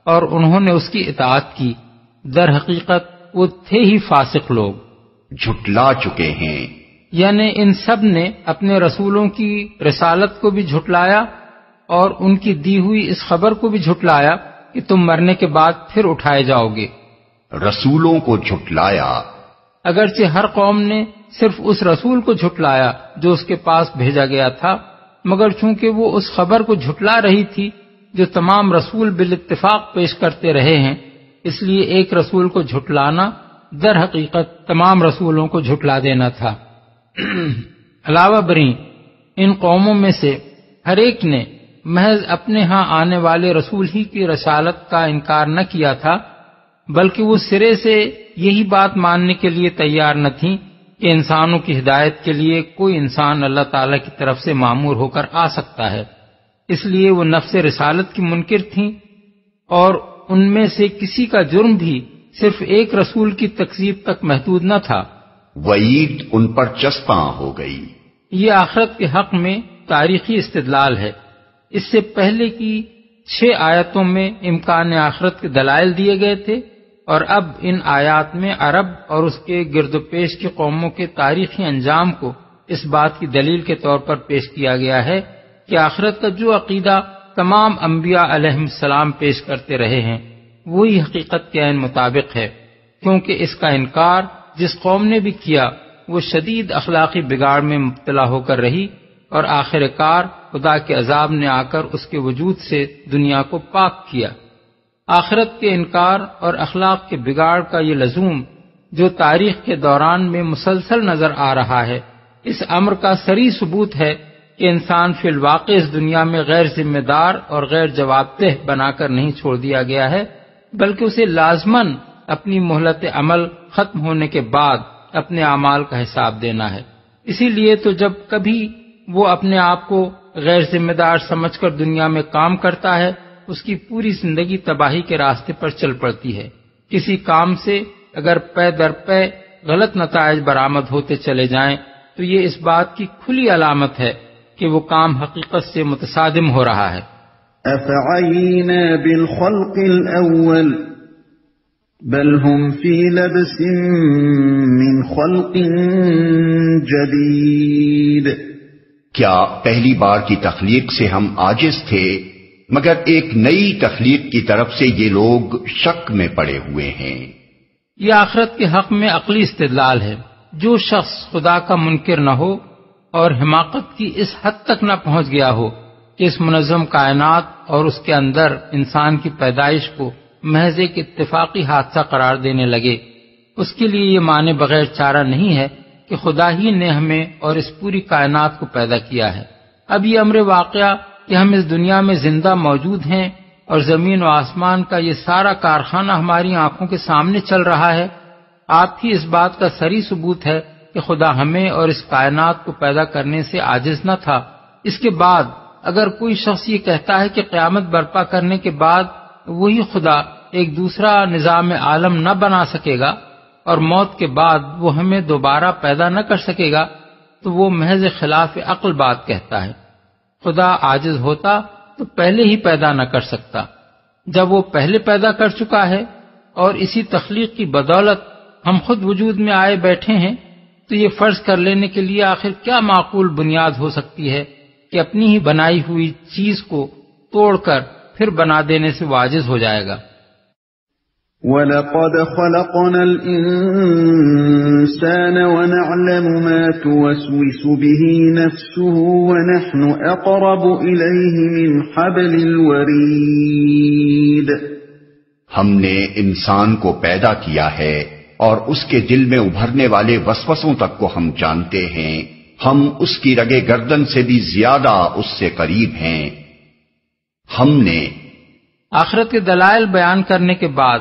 اور انہوں نے اس کی اطاعت کی، در حقیقت وہ تھے ہی فاسق لوگ، جھٹلا چکے ہیں۔ یعنی ان سب نے اپنے رسولوں کی رسالت کو بھی جھٹلایا اور ان کی دی ہوئی اس خبر کو بھی جھٹلایا کہ تم مرنے کے بعد پھر اٹھائے جاؤ گے۔ رسولوں کو جھٹلایا، اگرچہ ہر قوم نے صرف اس رسول کو جھٹلایا جو اس کے پاس بھیجا گیا تھا، مگر چونکہ وہ اس خبر کو جھٹلا رہی تھی جو تمام رسول بالاتفاق پیش کرتے رہے ہیں، اس لیے ایک رسول کو جھٹلانا در حقیقت تمام رسولوں کو جھٹلا دینا تھا۔ علاوہ بریں ان قوموں میں سے ہر ایک نے محض اپنے ہاں آنے والے رسول ہی کی رسالت کا انکار نہ کیا تھا، بلکہ وہ سرے سے یہی بات ماننے کے لیے تیار نہ تھیں کہ انسانوں کی ہدایت کے لیے کوئی انسان اللہ تعالی کی طرف سے مامور ہو کر آ سکتا ہے۔ اس لیے وہ نفس رسالت کی منکر تھیں، اور ان میں سے کسی کا جرم بھی صرف ایک رسول کی تکذیب تک محدود نہ تھا۔ وعید ان پر چسپاں ہو گئی۔ یہ آخرت کے حق میں تاریخی استدلال ہے۔ اس سے پہلے کی 6 آیتوں میں امکان آخرت کے دلائل دیے گئے تھے، اور اب ان آیات میں عرب اور اس کے گرد و پیش کی قوموں کے تاریخی انجام کو اس بات کی دلیل کے طور پر پیش کیا گیا ہے کہ آخرت کا جو عقیدہ تمام انبیاء علیہم السلام پیش کرتے رہے ہیں وہی حقیقت کے عین مطابق ہے، کیونکہ اس کا انکار جس قوم نے بھی کیا وہ شدید اخلاقی بگاڑ میں مبتلا ہو کر رہی، اور آخر کار خدا کے عذاب نے آ کر اس کے وجود سے دنیا کو پاک کیا۔ آخرت کے انکار اور اخلاق کے بگاڑ کا یہ لزوم جو تاریخ کے دوران میں مسلسل نظر آ رہا ہے، اس امر کا صریح ثبوت ہے کہ انسان فی الواقع اس دنیا میں غیر ذمہ دار اور غیر جواب دہ بنا کر نہیں چھوڑ دیا گیا ہے، بلکہ اسے لازماً اپنی مہلت عمل ختم ہونے کے بعد اپنے اعمال کا حساب دینا ہے۔ اسی لیے تو جب کبھی وہ اپنے آپ کو غیر ذمہ دار سمجھ کر دنیا میں کام کرتا ہے، اس کی پوری زندگی تباہی کے راستے پر چل پڑتی ہے۔ کسی کام سے اگر پے در پے غلط نتائج برآمد ہوتے چلے جائیں تو یہ اس بات کی کھلی علامت ہے کہ وہ کام حقیقت سے متصادم ہو رہا ہے۔ أفعينا بالخلق الأول بل هم في لبس من خلق جديد۔ کیا پہلی بار کی تخلیق سے ہم عاجز تھے، مگر ایک نئی تخلیق کی طرف سے یہ لوگ شک میں پڑے ہوئے ہیں۔ یہ آخرت کے حق میں عقلی استدلال ہے۔ جو شخص خدا کا منکر نہ ہو اور حماقت کی اس حد تک نہ پہنچ گیا ہو کہ اس منظم کائنات اور اس کے اندر انسان کی پیدائش کو محض ایک اتفاقی حادثہ قرار دینے لگے، اس کے لیے یہ مانے بغیر چارہ نہیں ہے کہ خدا ہی نے ہمیں اور اس پوری کائنات کو پیدا کیا ہے۔ اب یہ امر واقعہ کہ ہم اس دنیا میں زندہ موجود ہیں اور زمین و آسمان کا یہ سارا کارخانہ ہماری آنکھوں کے سامنے چل رہا ہے، آپ ہی اس بات کا صریح ثبوت ہے کہ خدا ہمیں اور اس کائنات کو پیدا کرنے سے عاجز نہ تھا۔ اس کے بعد اگر کوئی شخص یہ کہتا ہے کہ قیامت برپا کرنے کے بعد وہی خدا ایک دوسرا نظام عالم نہ بنا سکے گا اور موت کے بعد وہ ہمیں دوبارہ پیدا نہ کر سکے گا تو وہ محض خلاف عقل بات کہتا ہے۔ خدا عاجز ہوتا تو پہلے ہی پیدا نہ کر سکتا۔ جب وہ پہلے پیدا کر چکا ہے اور اسی تخلیق کی بدولت ہم خود وجود میں آئے بیٹھے ہیں تو یہ فرض کر لینے کے لیے آخر کیا معقول بنیاد ہو سکتی ہے کہ اپنی ہی بنائی ہوئی چیز کو توڑ کر پھر بنا دینے سے وہ عاجز ہو جائے گا۔ وَلَقَدْ خَلَقْنَا الْإِنسَانَ وَنَعْلَمُ مَا تُوَسْوِسُ بِهِ نَفْسُهُ وَنَحْنُ أَقْرَبُ إِلَيْهِ مِنْ حَبْلِ الْوَرِيدِ۔ ہم نے انسان کو پیدا کیا ہے اور اس کے دل میں ابھرنے والے وسوسوں تک کو ہم جانتے ہیں، ہم اس کی رگے گردن سے بھی زیادہ اس سے قریب ہیں۔ ہم نے آخرت کے دلائل بیان کرنے کے بعد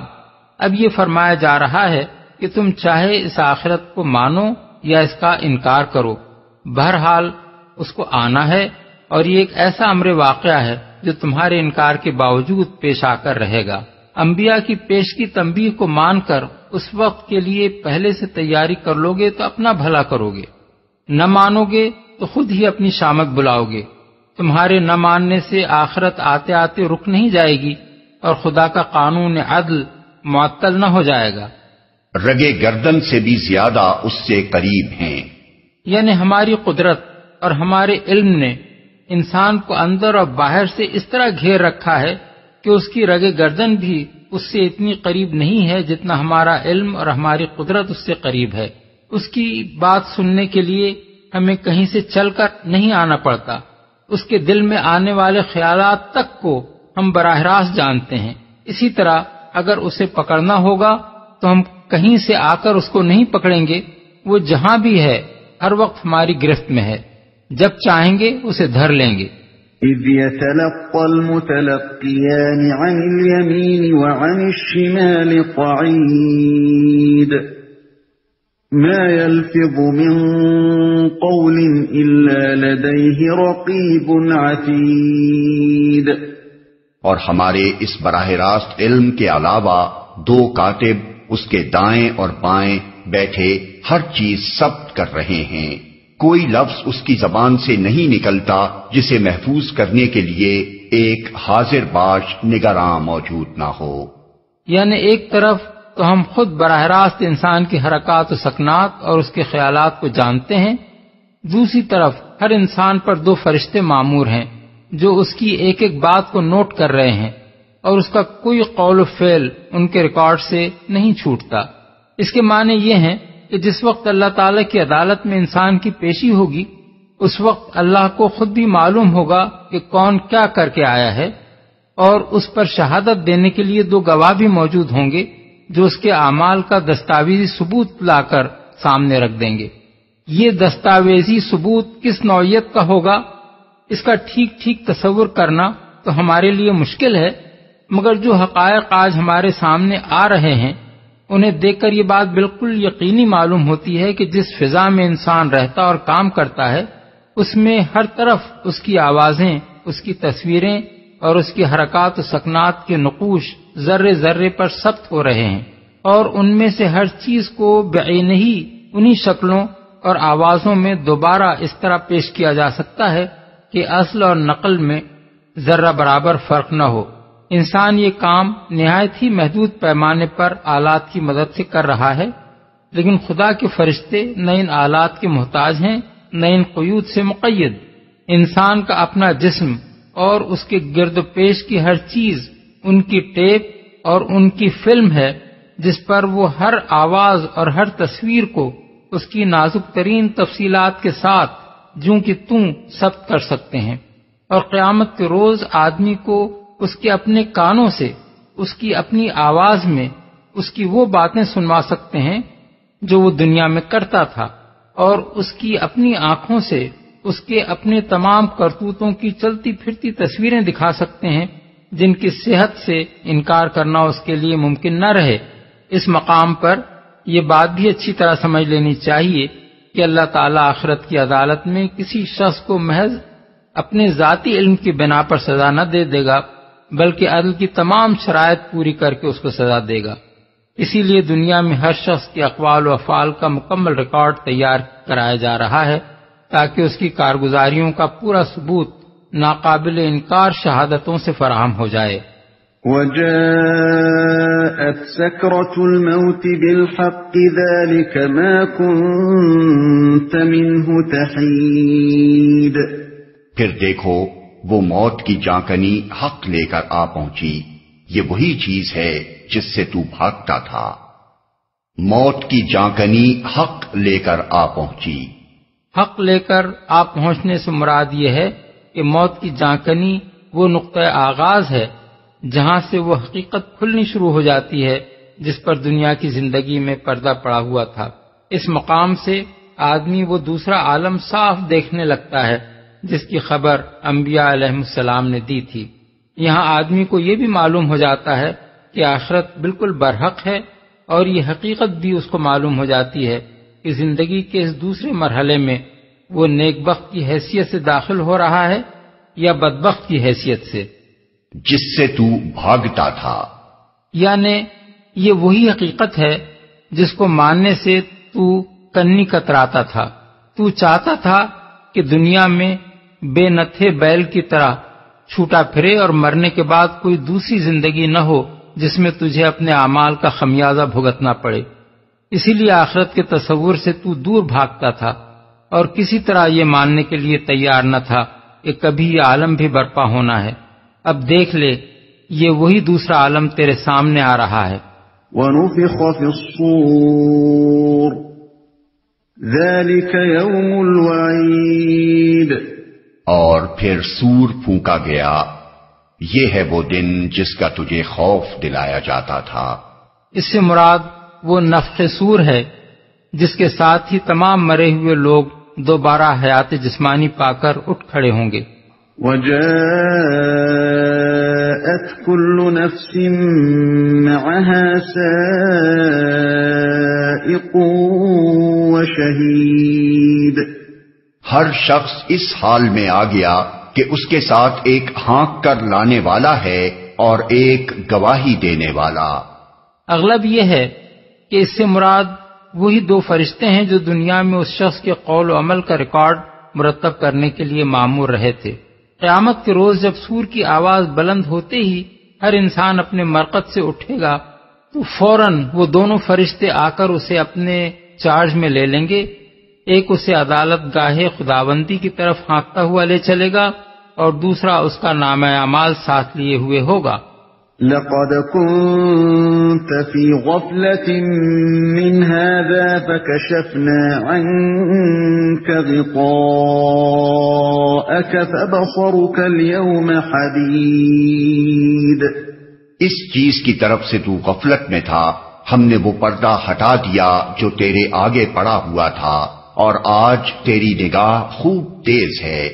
اب یہ فرمایا جا رہا ہے کہ تم چاہے اس آخرت کو مانو یا اس کا انکار کرو، بہرحال اس کو آنا ہے، اور یہ ایک ایسا امر واقعہ ہے جو تمہارے انکار کے باوجود پیش آ کر رہے گا۔ انبیاء کی پیش کی تنبیہ کو مان کر اس وقت کے لیے پہلے سے تیاری کر لو گے تو اپنا بھلا کرو گے، نہ مانو گے تو خود ہی اپنی شامت بلاؤ گے۔ تمہارے نہ ماننے سے آخرت آتے آتے رک نہیں جائے گی اور خدا کا قانون عدل معطل نہ ہو جائے گا۔ رگے گردن سے بھی زیادہ اس سے قریب ہیں، یعنی ہماری قدرت اور ہمارے علم نے انسان کو اندر اور باہر سے اس طرح گھیر رکھا ہے کہ اس کی رگے گردن بھی اس سے اتنی قریب نہیں ہے جتنا ہمارا علم اور ہماری قدرت اس سے قریب ہے۔ اس کی بات سننے کے لیے ہمیں کہیں سے چل کر نہیں آنا پڑتا، اس کے دل میں آنے والے خیالات تک کو ہم براہ راست جانتے ہیں. اسی طرح اگر اسے پکڑنا ہوگا تو ہم کہیں سے آ کر اس کو نہیں پکڑیں گے. وہ جہاں بھی ہے ہر وقت ہماری گرفت میں ہے. جب چاہیں گے اسے دھر لیں گے. إذ يتلقى المتلقيان عن اليمين وعن الشمال قعيد ما يلفظ من قول إلا لديه رقيب عتيد. اور ہمارے اس براہ راست علم کے علاوہ دو کاتب اس کے دائیں اور بائیں بیٹھے ہر چیز ثبت کر رہے ہیں. کوئی لفظ اس کی زبان سے نہیں نکلتا جسے محفوظ کرنے کے لیے ایک حاضر باش نگراں موجود نہ ہو. یعنی ایک طرف تو ہم خود براہ راست انسان کی حرکات و سکنات اور اس کے خیالات کو جانتے ہیں، دوسری طرف ہر انسان پر دو فرشتے مامور ہیں جو اس کی ایک ایک بات کو نوٹ کر رہے ہیں اور اس کا کوئی قول و فعل ان کے ریکارڈ سے نہیں چھوٹتا. اس کے معنی یہ ہیں کہ جس وقت اللہ تعالی کی عدالت میں انسان کی پیشی ہوگی اس وقت اللہ کو خود بھی معلوم ہوگا کہ کون کیا کر کے آیا ہے، اور اس پر شہادت دینے کے لیے دو گواہ بھی موجود ہوں گے جو اس کے اعمال کا دستاویزی ثبوت لا کر سامنے رکھ دیں گے. یہ دستاویزی ثبوت کس نوعیت کا ہوگا اس کا ٹھیک ٹھیک تصور کرنا تو ہمارے لیے مشکل ہے، مگر جو حقائق آج ہمارے سامنے آ رہے ہیں انہیں دیکھ کر یہ بات بالکل یقینی معلوم ہوتی ہے کہ جس فضا میں انسان رہتا اور کام کرتا ہے اس میں ہر طرف اس کی آوازیں، اس کی تصویریں اور اس کی حرکات و سکنات کے نقوش ذرے ذرے پر ثبت ہو رہے ہیں، اور ان میں سے ہر چیز کو بعینہ ہی انہی شکلوں اور آوازوں میں دوبارہ اس طرح پیش کیا جا سکتا ہے کہ اصل اور نقل میں ذرہ برابر فرق نہ ہو. انسان یہ کام نہایت ہی محدود پیمانے پر آلات کی مدد سے کر رہا ہے، لیکن خدا کے فرشتے نہ ان آلات کے محتاج ہیں نہ ان قیود سے مقید. انسان کا اپنا جسم اور اس کے گرد و پیش کی ہر چیز ان کی ٹیپ اور ان کی فلم ہے جس پر وہ ہر آواز اور ہر تصویر کو اس کی نازک ترین تفصیلات کے ساتھ جوں کی توں ثبت کر سکتے ہیں. اور قیامت کے روز آدمی کو اس کے اپنے کانوں سے اس کی اپنی آواز میں اس کی وہ باتیں سنوا سکتے ہیں جو وہ دنیا میں کرتا تھا، اور اس کی اپنی آنکھوں سے اس کے اپنے تمام کرتوتوں کی چلتی پھرتی تصویریں دکھا سکتے ہیں جن کی صحت سے انکار کرنا اس کے لیے ممکن نہ رہے. اس مقام پر یہ بات بھی اچھی طرح سمجھ لینی چاہیے کہ اللہ تعالی آخرت کی عدالت میں کسی شخص کو محض اپنے ذاتی علم کی بنا پر سزا نہ دے گا بلکہ عدل کی تمام شرائط پوری کر کے اس کو سزا دے گا. اسی لیے دنیا میں ہر شخص کے اقوال و افعال کا مکمل ریکارڈ تیار کرایا جا رہا ہے تاکہ اس کی کارگزاریوں کا پورا ثبوت ناقابل انکار شہادتوں سے فراہم ہو جائے. وَجَاءَتْ سَكْرَةُ الْمَوْتِ بِالْحَقِّ ذَلِكَ مَا كُنْتَ مِنْهُ تَحِيدُ. پھر دیکھو وہ موت کی جانکنی حق لے کر آ پہنچی، یہ وہی چیز ہے جس سے تو بھاگتا تھا. موت کی جانکنی حق لے کر آ پہنچی. حق لے کر آ پہنچنے سے مراد یہ ہے کہ موت کی جانکنی وہ نقطۂ آغاز ہے جہاں سے وہ حقیقت کھلنی شروع ہو جاتی ہے جس پر دنیا کی زندگی میں پردہ پڑا ہوا تھا. اس مقام سے آدمی وہ دوسرا عالم صاف دیکھنے لگتا ہے جس کی خبر انبیاء علیہ السلام نے دی تھی. یہاں آدمی کو یہ بھی معلوم ہو جاتا ہے کہ آخرت بالکل برحق ہے، اور یہ حقیقت بھی اس کو معلوم ہو جاتی ہے کہ زندگی کے اس دوسرے مرحلے میں وہ نیک بخت کی حیثیت سے داخل ہو رہا ہے یا بدبخت کی حیثیت سے جس سے تو بھاگتا تھا. یعنی یہ وہی حقیقت ہے جس کو ماننے سے تو کنی کتراتا تھا. تو چاہتا تھا کہ دنیا میں بے نتھے بیل کی طرح چھوٹا پھرے اور مرنے کے بعد کوئی دوسری زندگی نہ ہو جس میں تجھے اپنے اعمال کا خمیازہ بھگتنا پڑے. اسی لیے آخرت کے تصور سے تو دور بھاگتا تھا اور کسی طرح یہ ماننے کے لیے تیار نہ تھا کہ کبھی یہ عالم بھی برپا ہونا ہے. اب دیکھ لے یہ وہی دوسرا عالم تیرے سامنے آ رہا ہے. وَنُفِخَ فِي الصُّورِ ذَلِكَ يَوْمُ الْوَعِيدِ. اور پھر سور پھونکا گیا، یہ ہے وہ دن جس کا تجھے خوف دلایا جاتا تھا۔ اس سے مراد وہ نفخ صور ہے جس کے ساتھ ہی تمام مرے ہوئے لوگ دوبارہ حیات جسمانی پا کر اٹھ کھڑے ہوں گے۔ وَجَاءَتْ كُلُّ نَفْسٍ مَعَهَا سَائِقٌ وَشَهِيدٌ، ہر شخص اس حال میں آ گیا کہ اس کے ساتھ ایک ہانک کر لانے والا ہے اور ایک گواہی دینے والا۔ اغلب یہ ہے کہ اس سے مراد وہی دو فرشتے ہیں جو دنیا میں اس شخص کے قول و عمل کا ریکارڈ مرتب کرنے کے لیے مامور رہے تھے۔ قیامت کے روز جب سور کی آواز بلند ہوتے ہی ہر انسان اپنے مرقد سے اٹھے گا تو فوراً وہ دونوں فرشتے آ کر اسے اپنے چارج میں لے لیں گے۔ ایک اسے عدالت گاہ خداوندی کی طرف ہانکتا ہوا لے چلے گا اور دوسرا اس کا نامہ اعمال ساتھ لیے ہوئے ہوگا۔ لَقَدْ كُنْتَ فِي غَفْلَةٍ مِّنْ هَذَا فَكَشَفْنَا عَنْكَ غِطَاءَكَ فَبَصَرُكَ الْيَوْمَ حَدِيدٌ، اس چیز کی طرف سے تو غفلت میں تھا، ہم نے وہ پردہ ہٹا دیا جو تیرے آگے پڑا ہوا تھا، اور آج تیری نگاہ خوب تیز ہے۔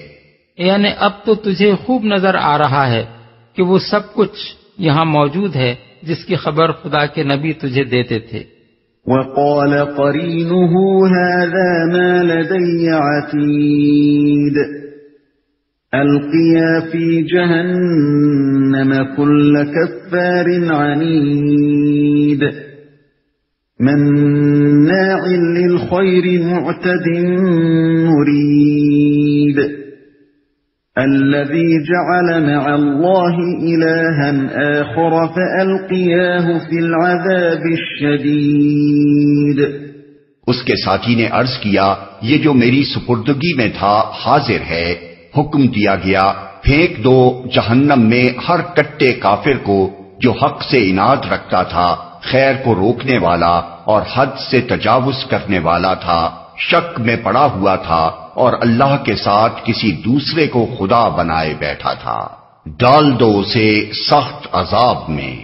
یعنی اب تو تجھے خوب نظر آ رہا ہے کہ وہ سب کچھ یہاں موجود ہے جس کی خبر خدا کے نبی تجھے دیتے تھے۔ وَقَالَ قَرِينُهُ هَذَا مَا لَدَيَّ عَتِيدٌ، أَلْقِيَا فِي جَهَنَّمَ كُلَّ كَفَّارٍ عَنِيدٍ مَنَّاعٍ لِلْخَيْرِ مُعْتَدٍ مُرِيبٍ الذي جعل مع الله إلها آخر فألقياه في العذاب الشديد۔ اس کے ساتھی نے عرض کیا، یہ جو میری سپردگی میں تھا حاضر ہے۔ حکم دیا گیا، پھینک دو جہنم میں ہر کٹے کافر کو جو حق سے عناد رکھتا تھا، خیر کو روکنے والا اور حد سے تجاوز کرنے والا تھا، شک میں پڑا ہوا تھا اور اللہ کے ساتھ کسی دوسرے کو خدا بنائے بیٹھا تھا۔ ڈال دو اسے سخت عذاب میں،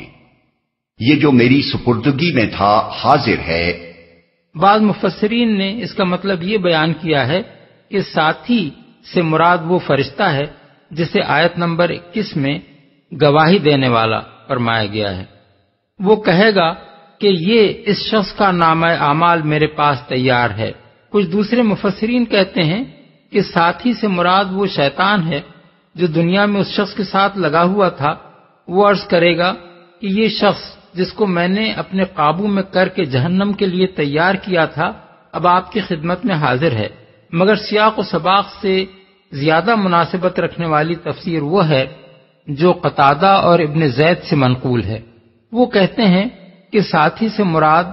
یہ جو میری سپردگی میں تھا حاضر ہے۔ بعض مفسرین نے اس کا مطلب یہ بیان کیا ہے کہ ساتھی سے مراد وہ فرشتہ ہے جسے آیت نمبر 21 میں گواہی دینے والا فرمایا گیا ہے۔ وہ کہے گا کہ یہ اس شخص کا نامہ اعمال میرے پاس تیار ہے۔ کچھ دوسرے مفسرین کہتے ہیں کہ ساتھی سے مراد وہ شیطان ہے جو دنیا میں اس شخص کے ساتھ لگا ہوا تھا۔ وہ عرض کرے گا کہ یہ شخص جس کو میں نے اپنے قابو میں کر کے جہنم کے لیے تیار کیا تھا اب آپ کی خدمت میں حاضر ہے۔ مگر سیاق و سباق سے زیادہ مناسبت رکھنے والی تفسیر وہ ہے جو قتادہ اور ابن زید سے منقول ہے۔ وہ کہتے ہیں کہ ساتھی سے مراد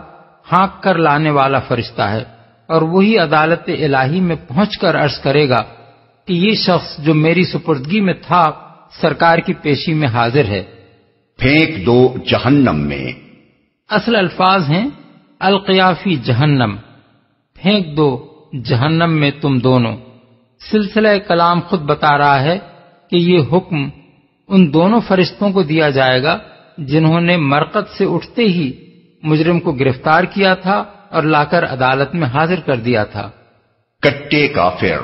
ہانک کر لانے والا فرشتہ ہے اور وہی عدالت الہی میں پہنچ کر عرض کرے گا کہ یہ شخص جو میری سپردگی میں تھا سرکار کی پیشی میں حاضر ہے۔ پھینک دو جہنم میں، اصل الفاظ ہیں القیا فی جہنم، پھینک دو جہنم میں تم دونوں۔ سلسلہ کلام خود بتا رہا ہے کہ یہ حکم ان دونوں فرشتوں کو دیا جائے گا جنہوں نے مرقد سے اٹھتے ہی مجرم کو گرفتار کیا تھا اور لا کر عدالت میں حاضر کر دیا تھا۔ کٹے کافر،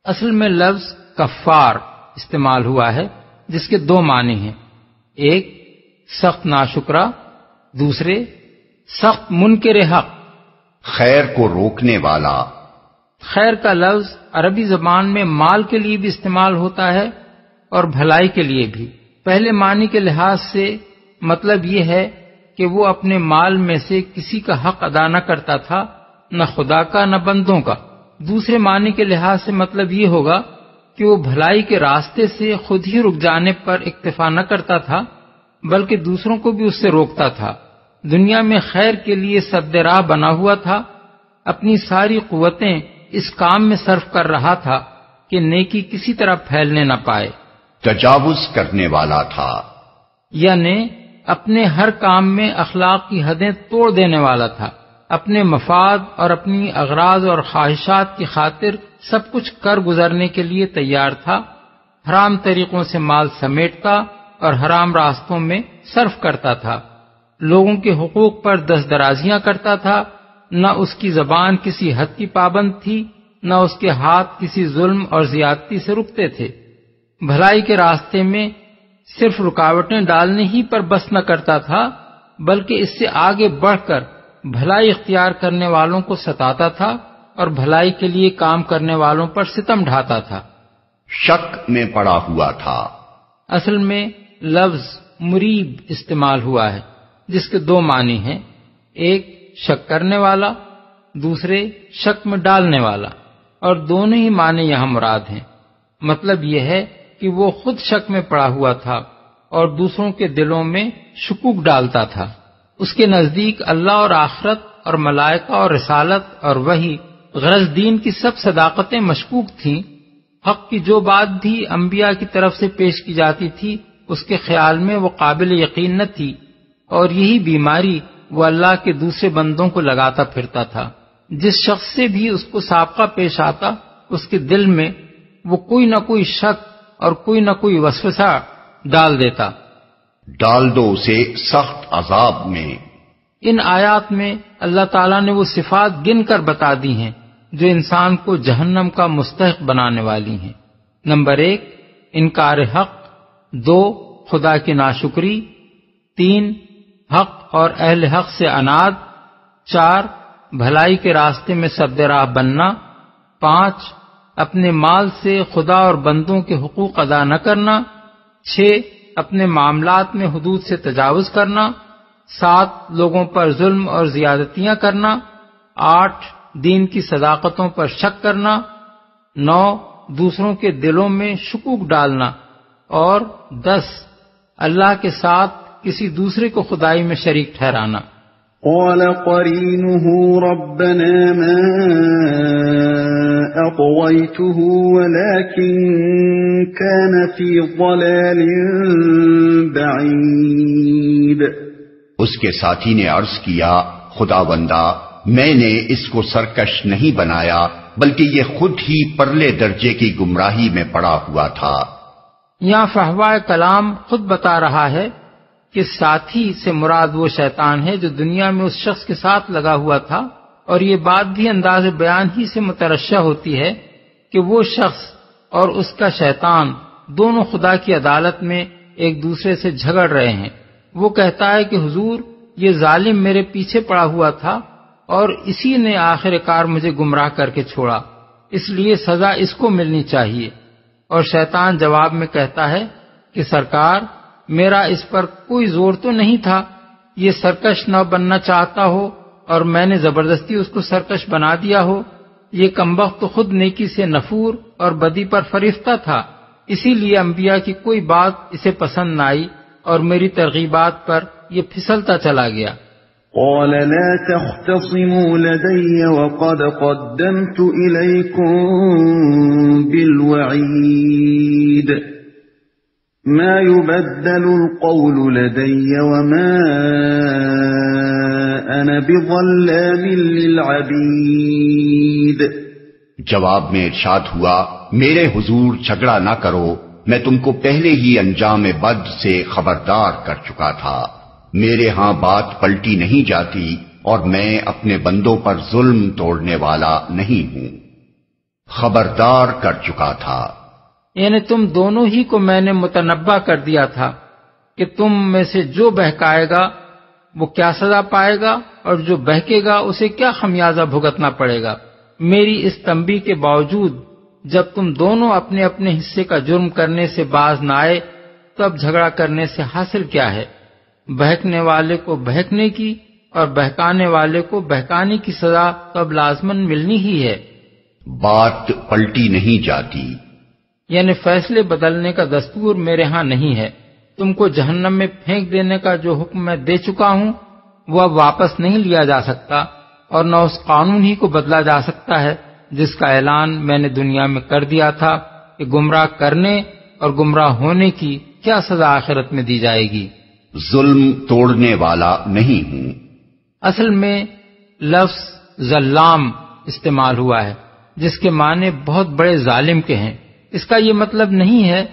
اصل میں لفظ کفار استعمال ہوا ہے جس کے دو معنی ہیں، ایک سخت ناشکرا، دوسرے سخت منکر حق۔ خیر کو روکنے والا، خیر کا لفظ عربی زبان میں مال کے لیے بھی استعمال ہوتا ہے اور بھلائی کے لیے بھی۔ پہلے معنی کے لحاظ سے مطلب یہ ہے کہ وہ اپنے مال میں سے کسی کا حق ادا نہ کرتا تھا، نہ خدا کا نہ بندوں کا۔ دوسرے معنی کے لحاظ سے مطلب یہ ہوگا کہ وہ بھلائی کے راستے سے خود ہی رک جانے پر اکتفا نہ کرتا تھا بلکہ دوسروں کو بھی اس سے روکتا تھا۔ دنیا میں خیر کے لیے سد راہ بنا ہوا تھا، اپنی ساری قوتیں اس کام میں صرف کر رہا تھا کہ نیکی کسی طرح پھیلنے نہ پائے۔ تجاوز کرنے والا تھا، یعنی اپنے ہر کام میں اخلاق کی حدیں توڑ دینے والا تھا، اپنے مفاد اور اپنی اغراض اور خواہشات کی خاطر سب کچھ کر گزرنے کے لیے تیار تھا، حرام طریقوں سے مال سمیٹتا اور حرام راستوں میں صرف کرتا تھا، لوگوں کے حقوق پر دست درازیاں کرتا تھا، نہ اس کی زبان کسی حد کی پابند تھی، نہ اس کے ہاتھ کسی ظلم اور زیادتی سے رکتے تھے، بھلائی کے راستے میں صرف رکاوٹیں ڈالنے ہی پر بس نہ کرتا تھا بلکہ اس سے آگے بڑھ کر بھلائی اختیار کرنے والوں کو ستاتا تھا اور بھلائی کے لیے کام کرنے والوں پر ستم ڈھاتا تھا۔ شک میں پڑا ہوا تھا۔ اصل میں لفظ مریب استعمال ہوا ہے جس کے دو معنی ہیں، ایک شک کرنے والا، دوسرے شک میں ڈالنے والا، اور دونوں ہی معنی یہاں مراد ہیں۔ مطلب یہ ہے کہ وہ خود شک میں پڑا ہوا تھا اور دوسروں کے دلوں میں شکوک ڈالتا تھا۔ اس کے نزدیک اللہ اور آخرت اور ملائکہ اور رسالت اور وحی غرض دین کی سب صداقتیں مشکوک تھیں، حق کی جو بات بھی انبیاء کی طرف سے پیش کی جاتی تھی اس کے خیال میں وہ قابل یقین نہ تھی، اور یہی بیماری وہ اللہ کے دوسرے بندوں کو لگاتا پھرتا تھا۔ جس شخص سے بھی اس کو سابقہ پیش آتا اس کے دل میں وہ کوئی نہ کوئی شک اور کوئی نہ کوئی وسوسہ ڈال دیتا۔ ڈال دو اسے سخت عذاب میں۔ ان آیات میں اللہ تعالیٰ نے وہ صفات گن کر بتا دی ہیں جو انسان کو جہنم کا مستحق بنانے والی ہیں۔ نمبر 1 انکار حق، 2 خدا کی ناشکری، 3 حق اور اہل حق سے عناد، 4 بھلائی کے راستے میں سد راہ بننا، 5 اپنے مال سے خدا اور بندوں کے حقوق ادا نہ کرنا، 6 اپنے معاملات میں حدود سے تجاوز کرنا، 7 لوگوں پر ظلم اور زیادتیاں کرنا، 8 دین کی صداقتوں پر شک کرنا، 9 دوسروں کے دلوں میں شکوک ڈالنا، اور 10 اللہ کے ساتھ کسی دوسرے کو خدائی میں شریک ٹھہرانا۔ قال قرينه ربنا ما أطغيته ولكن كان في ضلال بعيد۔ اس کے ساتھی نے عرض کیا، خداوندا میں نے اس کو سرکش نہیں بنایا بلکہ یہ خود ہی پرلے درجے کی گمراہی میں پڑا ہوا تھا۔ یہاں فحوائے کلام خود بتا رہا ہے کہ ساتھی سے مراد وہ شیطان ہے جو دنیا میں اس شخص کے ساتھ لگا ہوا تھا، اور یہ بات بھی انداز بیان ہی سے مترشح ہوتی ہے کہ وہ شخص اور اس کا شیطان دونوں خدا کی عدالت میں ایک دوسرے سے جھگڑ رہے ہیں۔ وہ کہتا ہے کہ حضور یہ ظالم میرے پیچھے پڑا ہوا تھا اور اسی نے آخر کار مجھے گمراہ کر کے چھوڑا، اس لیے سزا اس کو ملنی چاہیے۔ اور شیطان جواب میں کہتا ہے کہ سرکار میرا اس پر کوئی زور تو نہیں تھا، یہ سرکش نہ بننا چاہتا ہو اور میں نے زبردستی اس کو سرکش بنا دیا ہو، یہ کمبخت تو خود نیکی سے نفور اور بدی پر فریفتہ تھا، اسی لیے انبیاء کی کوئی بات اسے پسند نہ آئی اور میری ترغیبات پر یہ پھسلتا چلا گیا۔ قال لا تختصموا لدي وقد قدمت إليكم بالوعيد ما يبدل القول لدي وما أنا بظلام للعبيد۔ جواب میں ارشاد ہوا، میرے حضور جھگڑا نہ کرو، میں تم کو پہلے ہی انجام بد سے خبردار کر چکا تھا، میرے ہاں بات پلٹی نہیں جاتی اور میں اپنے بندوں پر ظلم توڑنے والا نہیں ہوں، خبردار کر چکا تھا۔ یعنی تم دونوں ہی کو میں نے متنبہ کر دیا تھا کہ تم میں سے جو بہکائے گا وہ کیا سزا پائے گا اور جو بہکے گا اسے کیا خمیازہ بھگتنا پڑے گا۔ میری اس تنبیہ کے باوجود جب تم دونوں اپنے اپنے حصے کا جرم کرنے سے باز نہ آئے تب جھگڑا کرنے سے حاصل کیا ہے؟ بہکنے والے کو بہکنے کی اور بہکانے والے کو بہکانے کی سزا تب لازماً ملنی ہی ہے۔ بات پلٹی نہیں جاتی، یعنی فیصلے بدلنے کا دستور میرے ہاں نہیں ہے۔ تم کو جہنم میں پھینک دینے کا جو حکم میں دے چکا ہوں وہ اب واپس نہیں لیا جا سکتا، اور نہ اس قانون ہی کو بدلا جا سکتا ہے جس کا اعلان میں نے دنیا میں کر دیا تھا کہ گمراہ کرنے اور گمراہ ہونے کی کیا سزا آخرت میں دی جائے گی۔ ظلم توڑنے والا نہیں ہوں۔ اصل میں لفظ ظلام استعمال ہوا ہے جس کے معنی بہت بڑے ظالم کے ہیں۔ اس کا یہ مطلب نہیں ہے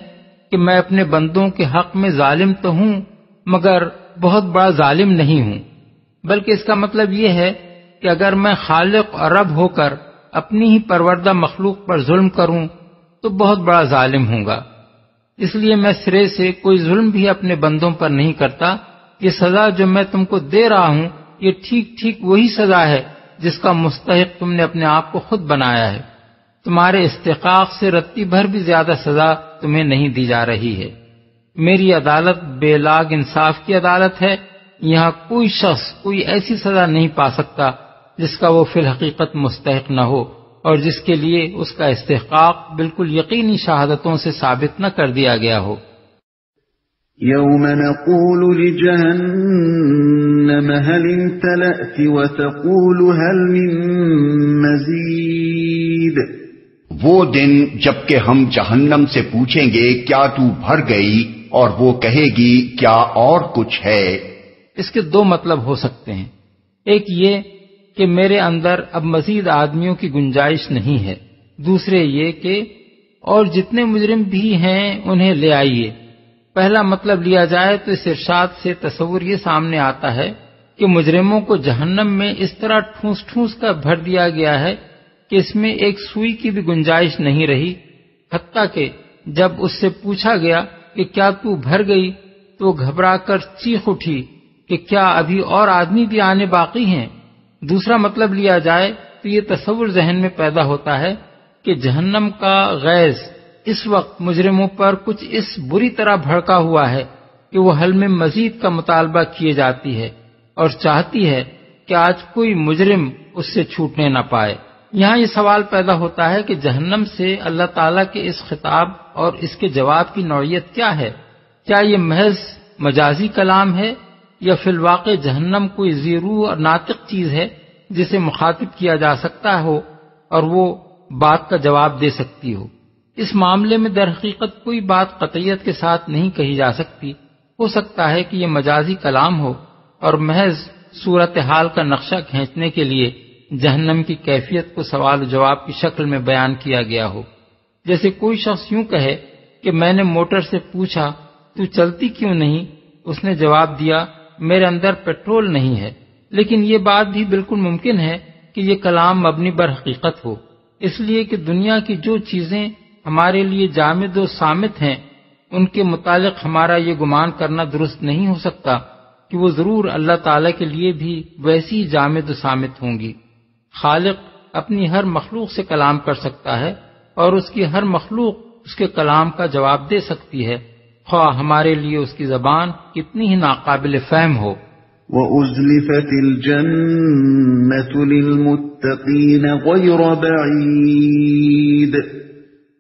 کہ میں اپنے بندوں کے حق میں ظالم تو ہوں مگر بہت بڑا ظالم نہیں ہوں، بلکہ اس کا مطلب یہ ہے کہ اگر میں خالق اور رب ہو کر اپنی ہی پروردہ مخلوق پر ظلم کروں تو بہت بڑا ظالم ہوں گا۔ اس لیے میں سرے سے کوئی ظلم بھی اپنے بندوں پر نہیں کرتا۔ یہ سزا جو میں تم کو دے رہا ہوں یہ ٹھیک ٹھیک وہی سزا ہے جس کا مستحق تم نے اپنے آپ کو خود بنایا ہے۔ تمہارے استحقاق سے رتی بھر بھی زیادہ سزا تمہیں نہیں دی جا رہی ہے۔ میری عدالت بے لاگ انصاف کی عدالت ہے، یہاں کوئی شخص کوئی ایسی سزا نہیں پا سکتا جس کا وہ فی الحقیقت مستحق نہ ہو اور جس کے لیے اس کا استحقاق بالکل یقینی شہادتوں سے ثابت نہ کر دیا گیا ہو۔ يوم نقول لجهنم هل امتلأت وتقول هل من مزید، وہ دن جبکہ ہم جہنم سے پوچھیں گے کیا تو بھر گئی، اور وہ کہے گی کیا اور کچھ ہے۔ اس کے دو مطلب ہو سکتے ہیں، ایک یہ کہ میرے اندر اب مزید آدمیوں کی گنجائش نہیں ہے، دوسرے یہ کہ اور جتنے مجرم بھی ہیں انہیں لے آئیے۔ پہلا مطلب لیا جائے تو اس ارشاد سے تصور یہ سامنے آتا ہے کہ مجرموں کو جہنم میں اس طرح ٹھونس ٹھونس کر بھر دیا گیا ہے کہ اس میں ایک سوئی کی بھی گنجائش نہیں رہی، حتیٰ کہ جب اس سے پوچھا گیا کہ کیا تو بھر گئی تو گھبرا کر چیخ اٹھی کہ کیا ابھی اور آدمی بھی آنے باقی ہیں۔ دوسرا مطلب لیا جائے تو یہ تصور ذہن میں پیدا ہوتا ہے کہ جہنم کا غیظ اس وقت مجرموں پر کچھ اس بری طرح بھڑکا ہوا ہے کہ وہ حل میں مزید کا مطالبہ کیے جاتی ہے اور چاہتی ہے کہ آج کوئی مجرم اس سے چھوٹنے نہ پائے۔ یہاں یہ سوال پیدا ہوتا ہے کہ جہنم سے اللہ تعالیٰ کے اس خطاب اور اس کے جواب کی نوعیت کیا ہے؟ کیا یہ محض مجازی کلام ہے یا فی الواقع جہنم کوئی ذی روح اور ناطق چیز ہے جسے مخاطب کیا جا سکتا ہو اور وہ بات کا جواب دے سکتی ہو؟ اس معاملے میں در حقیقت کوئی بات قطعیت کے ساتھ نہیں کہی جا سکتی۔ ہو سکتا ہے کہ یہ مجازی کلام ہو اور محض صورتحال کا نقشہ کھینچنے کے لیے جہنم کی کیفیت کو سوال و جواب کی شکل میں بیان کیا گیا ہو۔ جیسے کوئی شخص یوں کہے کہ میں نے موٹر سے پوچھا تو چلتی کیوں نہیں؟ اس نے جواب دیا میرے اندر پیٹرول نہیں ہے۔ لیکن یہ بات بھی بالکل ممکن ہے کہ یہ کلام مبنی بر حقیقت ہو، اس لیے کہ دنیا کی جو چیزیں ہمارے لیے جامد و صامت ہیں ان کے متعلق ہمارا یہ گمان کرنا درست نہیں ہو سکتا کہ وہ ضرور اللہ تعالیٰ کے لیے بھی ویسی ہی جامد و صامت ہوں گی۔ خالق اپنی ہر مخلوق سے کلام کر سکتا ہے اور اس کی ہر مخلوق اس کے کلام کا جواب دے سکتی ہے، خواہ ہمارے لیے اس کی زبان کتنی ہی ناقابل فہم ہو۔ وَأُزْلِفَتِ الْجَنَّةُ لِلْمُتَّقِينَ غَيْرَ بَعِيدٍ،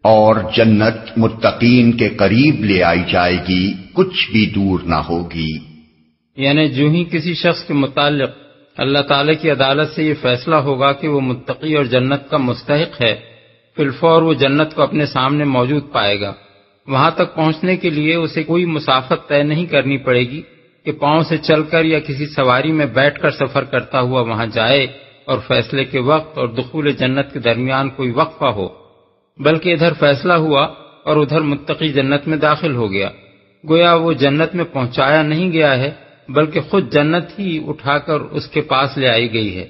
اور جنت متقین کے قریب لے آئی جائے گی، کچھ بھی دور نہ ہوگی۔ یعنی جو ہی کسی شخص کے متعلق اللہ تعالی کی عدالت سے یہ فیصلہ ہوگا کہ وہ متقی اور جنت کا مستحق ہے، فی الفور وہ جنت کو اپنے سامنے موجود پائے گا۔ وہاں تک پہنچنے کے لیے اسے کوئی مسافت طے نہیں کرنی پڑے گی کہ پاؤں سے چل کر یا کسی سواری میں بیٹھ کر سفر کرتا ہوا وہاں جائے اور فیصلے کے وقت اور دخول جنت کے درمیان کوئی وقفہ ہو، بلکہ ادھر فیصلہ ہوا اور ادھر متقی جنت میں داخل ہو گیا۔ گویا وہ جنت میں پہنچایا نہیں گیا ہے بلکہ خود جنت ہی اٹھا کر اس کے پاس لے آئی گئی ہے۔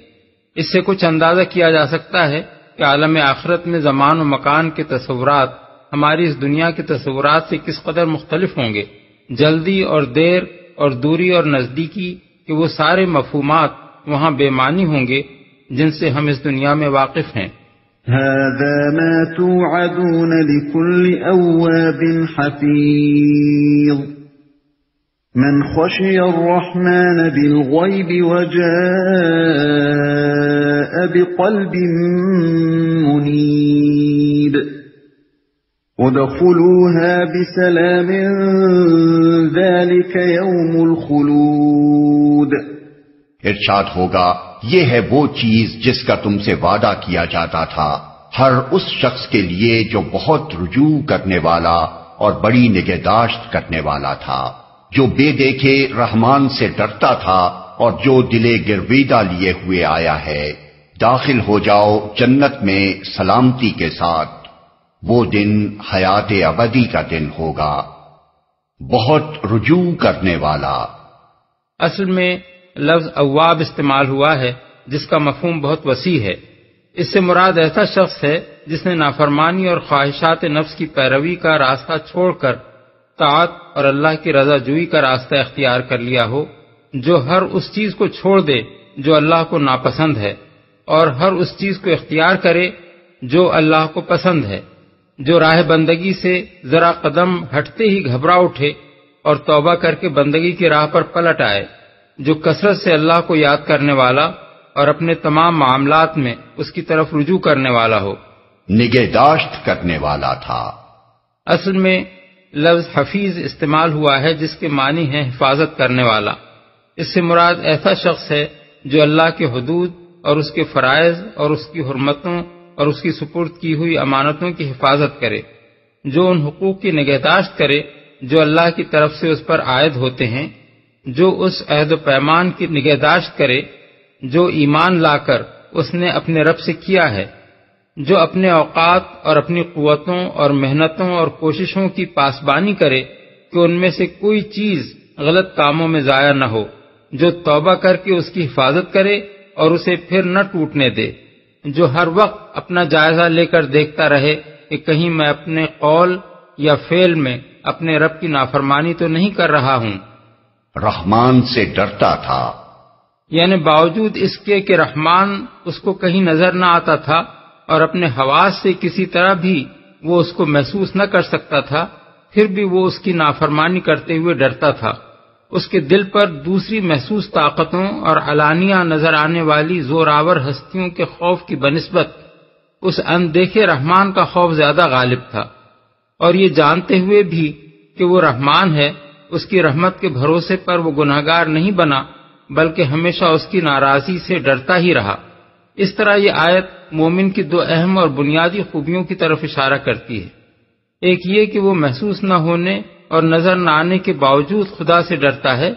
اس سے کچھ اندازہ کیا جا سکتا ہے کہ عالم آخرت میں زمان و مکان کے تصورات ہماری اس دنیا کے تصورات سے کس قدر مختلف ہوں گے۔ جلدی اور دیر اور دوری اور نزدیکی کہ وہ سارے مفہومات وہاں بے معنی ہوں گے جن سے ہم اس دنیا میں واقف ہیں۔ هذا ما توعدون لكل أواب حفيظ من خشي الرحمن بالغيب وجاء بقلب منيب ادخلوها بسلام ذلك يوم الخلود۔ ارشاد ہوگا یہ ہے وہ چیز جس کا تم سے وعدہ کیا جاتا تھا ہر اس شخص کے لیے جو بہت رجوع کرنے والا اور بڑی نگہداشت کرنے والا تھا، جو بے دیکھے رحمان سے ڈرتا تھا اور جو دلے گرویدہ لیے ہوئے آیا ہے۔ داخل ہو جاؤ جنت میں سلامتی کے ساتھ، وہ دن حیات ابدی کا دن ہوگا۔ بہت رجوع کرنے والا۔ اصل میں لفظ اواب استعمال ہوا ہے جس کا مفہوم بہت وسیع ہے۔ اس سے مراد ایسا شخص ہے جس نے نافرمانی اور خواہشات نفس کی پیروی کا راستہ چھوڑ کر طاعت اور اللہ کی رضا جوئی کا راستہ اختیار کر لیا ہو، جو ہر اس چیز کو چھوڑ دے جو اللہ کو ناپسند ہے اور ہر اس چیز کو اختیار کرے جو اللہ کو پسند ہے، جو راہ بندگی سے ذرا قدم ہٹتے ہی گھبرا اٹھے اور توبہ کر کے بندگی کی راہ پر پلٹ آئے، جو کثرت سے اللہ کو یاد کرنے والا اور اپنے تمام معاملات میں اس کی طرف رجوع کرنے والا ہو۔ نگہداشت کرنے والا تھا۔ اصل میں لفظ حفیظ استعمال ہوا ہے جس کے معنی ہے حفاظت کرنے والا۔ اس سے مراد ایسا شخص ہے جو اللہ کے حدود اور اس کے فرائض اور اس کی حرمتوں اور اس کی سپرد کی ہوئی امانتوں کی حفاظت کرے، جو ان حقوق کی نگہداشت کرے جو اللہ کی طرف سے اس پر عائد ہوتے ہیں، جو اس عہد و پیمان کی نگہداشت کرے جو ایمان لا کر اس نے اپنے رب سے کیا ہے، جو اپنے اوقات اور اپنی قوتوں اور محنتوں اور کوششوں کی پاسبانی کرے کہ ان میں سے کوئی چیز غلط کاموں میں ضائع نہ ہو، جو توبہ کر کے اس کی حفاظت کرے اور اسے پھر نہ ٹوٹنے دے، جو ہر وقت اپنا جائزہ لے کر دیکھتا رہے کہ کہیں میں اپنے قول یا فعل میں اپنے رب کی نافرمانی تو نہیں کر رہا ہوں۔ رحمان سے ڈرتا تھا، یعنی باوجود اس کے کہ رحمان اس کو کہیں نظر نہ آتا تھا اور اپنے حواس سے کسی طرح بھی وہ اس کو محسوس نہ کر سکتا تھا، پھر بھی وہ اس کی نافرمانی کرتے ہوئے ڈرتا تھا۔ اس کے دل پر دوسری محسوس طاقتوں اور علانیہ نظر آنے والی زوراور ہستیوں کے خوف کی بنسبت اس اندیکھے رحمان کا خوف زیادہ غالب تھا، اور یہ جانتے ہوئے بھی کہ وہ رحمان ہے، اس کی رحمت کے بھروسے پر وہ گناہگار نہیں بنا بلکہ ہمیشہ اس کی ناراضی سے ڈرتا ہی رہا۔ اس طرح یہ آیت مومن کی دو اہم اور بنیادی خوبیوں کی طرف اشارہ کرتی ہے، ایک یہ کہ وہ محسوس نہ ہونے اور نظر نہ آنے کے باوجود خدا سے ڈرتا ہے،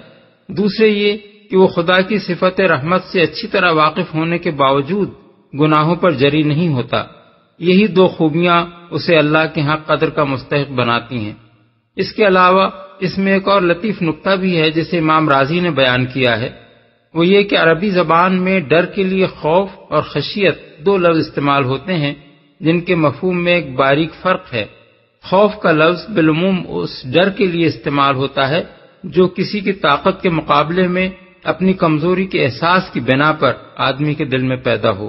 دوسرے یہ کہ وہ خدا کی صفت رحمت سے اچھی طرح واقف ہونے کے باوجود گناہوں پر جری نہیں ہوتا۔ یہی دو خوبیاں اسے اللہ کے ہاں قدر کا مستحق بناتی ہیں۔ اس کے علاوہ اس میں ایک اور لطیف نکتہ بھی ہے جسے امام رازی نے بیان کیا ہے، وہ یہ کہ عربی زبان میں ڈر کے لیے خوف اور خشیت دو لفظ استعمال ہوتے ہیں جن کے مفہوم میں ایک باریک فرق ہے۔ خوف کا لفظ بالعموم اس ڈر کے لیے استعمال ہوتا ہے جو کسی کی طاقت کے مقابلے میں اپنی کمزوری کے احساس کی بنا پر آدمی کے دل میں پیدا ہو،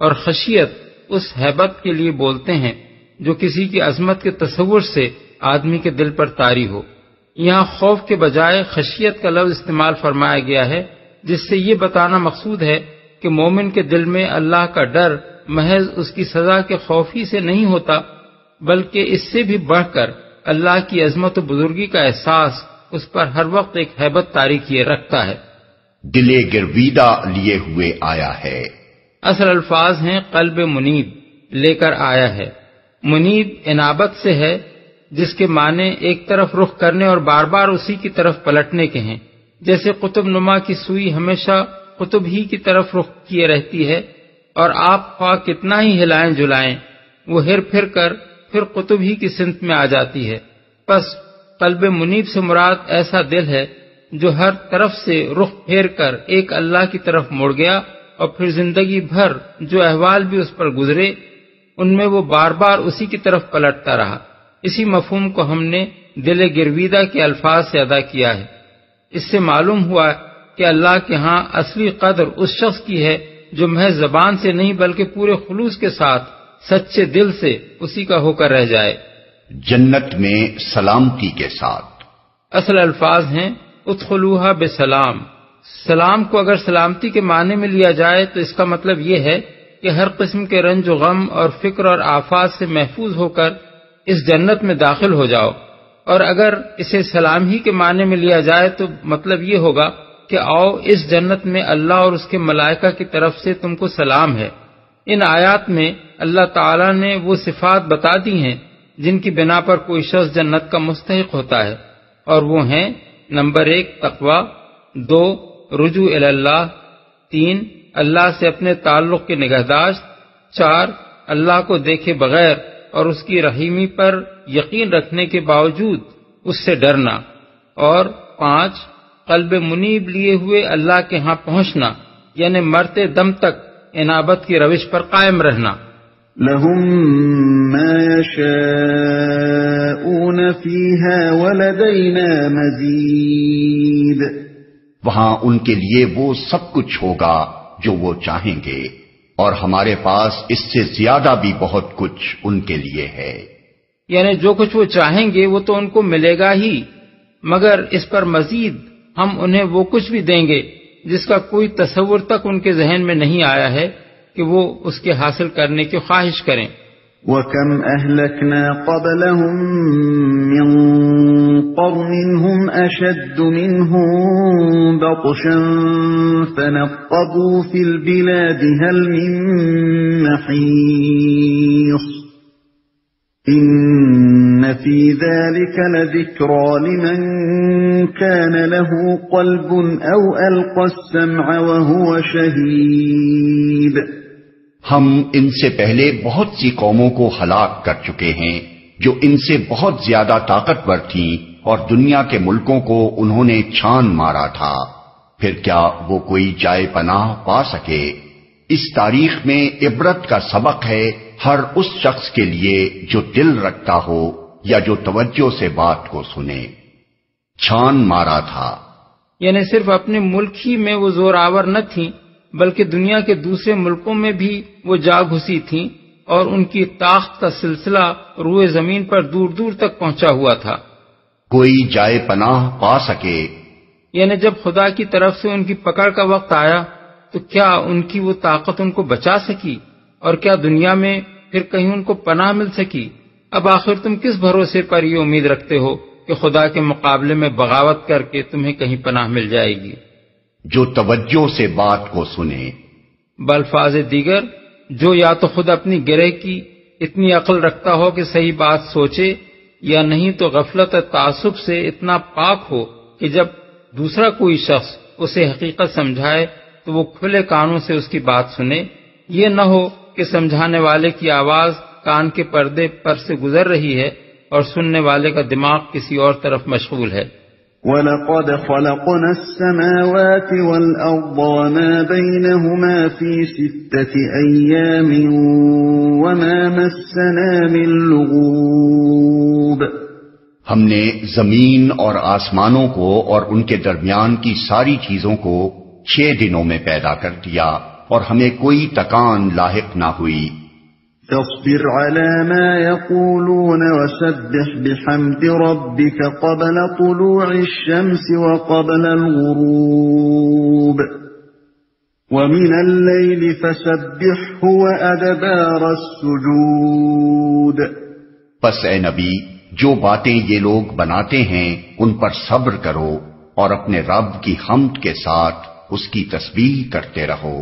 اور خشیت اس ہیبت کے لیے بولتے ہیں جو کسی کی عظمت کے تصور سے آدمی کے دل پر طاری ہو۔ یہاں خوف کے بجائے خشیت کا لفظ استعمال فرمایا گیا ہے جس سے یہ بتانا مقصود ہے کہ مومن کے دل میں اللہ کا ڈر محض اس کی سزا کے خوف ہی سے نہیں ہوتا بلکہ اس سے بھی بڑھ کر اللہ کی عظمت و بزرگی کا احساس اس پر ہر وقت ایک ہیبت طاری کیے رکھتا ہے۔ دل گرویدہ لیے ہوئے آیا ہے۔ اصل الفاظ ہیں قلب منیب، لے کر آیا ہے۔ منیب انابت سے ہے جس کے معنی ایک طرف رخ کرنے اور بار بار اسی کی طرف پلٹنے کے ہیں، جیسے قطب نما کی سوئی ہمیشہ قطب ہی کی طرف رخ کیے رہتی ہے اور آپ خواہ کتنا ہی ہلائیں جلائیں وہ ہر پھر کر پھر قطب ہی کی سمت میں آ جاتی ہے۔ بس قلب منیب سے مراد ایسا دل ہے جو ہر طرف سے رخ پھیر کر ایک اللہ کی طرف مڑ گیا اور پھر زندگی بھر جو احوال بھی اس پر گزرے ان میں وہ بار بار اسی کی طرف پلٹتا رہا۔ اسی مفہوم کو ہم نے دل گرویدہ کے الفاظ سے ادا کیا ہے۔ اس سے معلوم ہوا کہ اللہ کے ہاں اصلی قدر اس شخص کی ہے جو محض زبان سے نہیں بلکہ پورے خلوص کے ساتھ سچے دل سے اسی کا ہو کر رہ جائے۔ جنت میں سلامتی کے ساتھ۔ اصل الفاظ ہیں ادخلوها بسلام۔ سلام کو اگر سلامتی کے معنی میں لیا جائے تو اس کا مطلب یہ ہے کہ ہر قسم کے رنج و غم اور فکر اور آفات سے محفوظ ہو کر اس جنت میں داخل ہو جاؤ، اور اگر اسے سلام ہی کے معنی میں لیا جائے تو مطلب یہ ہوگا کہ آؤ اس جنت میں اللہ اور اس کے ملائکہ کی طرف سے تم کو سلام ہے۔ ان آیات میں اللہ تعالیٰ نے وہ صفات بتا دی ہیں جن کی بنا پر کوئی شخص جنت کا مستحق ہوتا ہے، اور وہ ہیں: نمبر 1 تقوی، 2 رجوع الی اللہ، 3 اللہ سے اپنے تعلق کی نگہداشت، 4 اللہ کو دیکھے بغیر اور اس کی رحیمی پر یقین رکھنے کے باوجود اس سے ڈرنا، اور 5 قلب منیب لیے ہوئے اللہ کے ہاں پہنچنا، یعنی مرتے دم تک انابت کی روش پر قائم رہنا۔ لهم ما يشاءون فيها ولدينا مزيد۔ وہاں ان کے لیے وہ سب کچھ ہوگا جو وہ چاہیں گے، اور ہمارے پاس اس سے زیادہ بھی بہت کچھ ان کے لیے ہے۔ یعنی جو کچھ وہ چاہیں گے وہ تو ان کو ملے گا ہی، مگر اس پر مزید ہم انہیں وہ کچھ بھی دیں گے جس کا کوئی تصور تک ان کے ذہن میں نہیں آیا ہے کہ وہ اس کے حاصل کرنے کی خواہش کریں۔ وَكَمْ أَهْلَكْنَا قَبْلَهُمْ مِنْ قَرْنٍ هُمْ أَشَدُّ مِنْهُمْ بَطْشًا فَنَقَّبُوا فِي الْبِلَادِ هَلْ مِنْ مَحِيصٍ إِنَّ فِي ذَلِكَ لَذِكْرَى لِمَنْ كَانَ لَهُ قَلْبٌ أَوْ أَلْقَى السَّمْعَ وَهُوَ شَهِيدٌ۔ ہم ان سے پہلے بہت سی قوموں کو ہلاک کر چکے ہیں جو ان سے بہت زیادہ طاقتور تھیں، اور دنیا کے ملکوں کو انہوں نے چھان مارا تھا، پھر کیا وہ کوئی جائے پناہ پا سکے؟ اس تاریخ میں عبرت کا سبق ہے ہر اس شخص کے لیے جو دل رکھتا ہو یا جو توجہ سے بات کو سنے۔ چھان مارا تھا یعنی صرف اپنے ملک ہی میں وہ زور آور نہ تھیں، بلکہ دنیا کے دوسرے ملکوں میں بھی وہ جا گھسی تھیں، اور ان کی طاقت کا سلسلہ روئے زمین پر دور دور تک پہنچا ہوا تھا۔ کوئی جائے پناہ پا سکے، یعنی جب خدا کی طرف سے ان کی پکڑ کا وقت آیا تو کیا ان کی وہ طاقت ان کو بچا سکی، اور کیا دنیا میں پھر کہیں ان کو پناہ مل سکی؟ اب آخر تم کس بھروسے پر یہ امید رکھتے ہو کہ خدا کے مقابلے میں بغاوت کر کے تمہیں کہیں پناہ مل جائے گی؟ جو توجہ سے بات کو سنے۔ بالفاظ دیگر، جو یا تو خود اپنی گرہ کی اتنی عقل رکھتا ہو کہ صحیح بات سوچے، یا نہیں تو غفلت اور تعصب سے اتنا پاک ہو کہ جب دوسرا کوئی شخص اسے حقیقت سمجھائے تو وہ کھلے کانوں سے اس کی بات سنے۔ یہ نہ ہو کہ سمجھانے والے کی آواز کان کے پردے پر سے گزر رہی ہے اور سننے والے کا دماغ کسی اور طرف مشغول ہے۔ وَلَقَدْ خَلَقْنَا السَّمَاوَاتِ وَالْأَرْضَ وَمَا بَيْنَهُمَا فِي 6 أَيَّامٍ وَمَا مَسَّنَا مِن لُغُوبٍ۔ ہم نے زمین اور آسمانوں کو اور ان کے درمیان کی ساری چیزوں کو 6 دنوں میں پیدا کر دیا، اور ہمیں کوئی تکان لاحق نہ ہوئی۔ فاصبر على ما يقولون وسبح بحمد ربك قبل طلوع الشمس وقبل الغروب ومن الليل فسبحه وأدبار السجود۔ پس اے نبی، جو باتیں یہ لوگ بناتے ہیں ان پر صبر کرو، اور اپنے رب کی حمد کے ساتھ اس کی تسبیح کرتے رہو،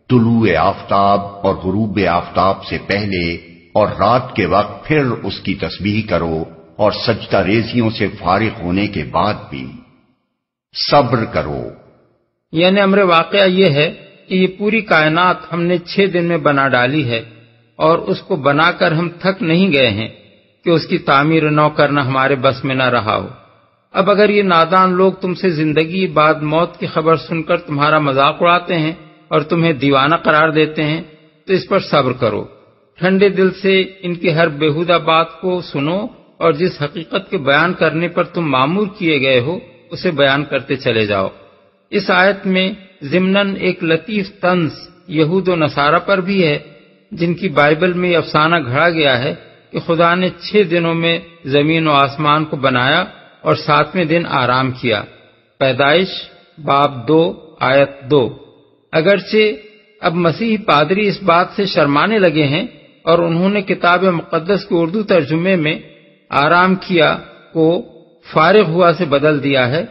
طلوع آفتاب اور غروب آفتاب سے پہلے اور رات کے وقت پھر اس کی تسبیح کرو، اور سجدہ ریزیوں سے فارغ ہونے کے بعد بھی صبر کرو۔ یعنی امر واقعہ یہ ہے کہ یہ پوری کائنات ہم نے 6 دن میں بنا ڈالی ہے، اور اس کو بنا کر ہم تھک نہیں گئے ہیں کہ اس کی تعمیر نو کرنا ہمارے بس میں نہ رہا ہو۔ اب اگر یہ نادان لوگ تم سے زندگی بعد موت کی خبر سن کر تمہارا مذاق اڑاتے ہیں اور تمہیں دیوانہ قرار دیتے ہیں تو اس پر صبر کرو، ٹھنڈے دل سے ان کی ہر بیہودہ بات کو سنو، اور جس حقیقت کے بیان کرنے پر تم مامور کیے گئے ہو اسے بیان کرتے چلے جاؤ۔ اس آیت میں ضمناً ایک لطیف طنز یہود و نصارہ پر بھی ہے، جن کی بائبل میں یہ افسانہ گھڑا گیا ہے کہ خدا نے 6 دنوں میں زمین و آسمان کو بنایا اور 7ویں دن آرام کیا۔ پیدائش باب 2 آیت 2۔ اگرچہ اب مسیحی پادری اس بات سے شرمانے لگے ہیں اور انہوں نے کتاب مقدس کے اردو ترجمے میں آرام کیا کو فارغ ہوا سے بدل دیا ہے،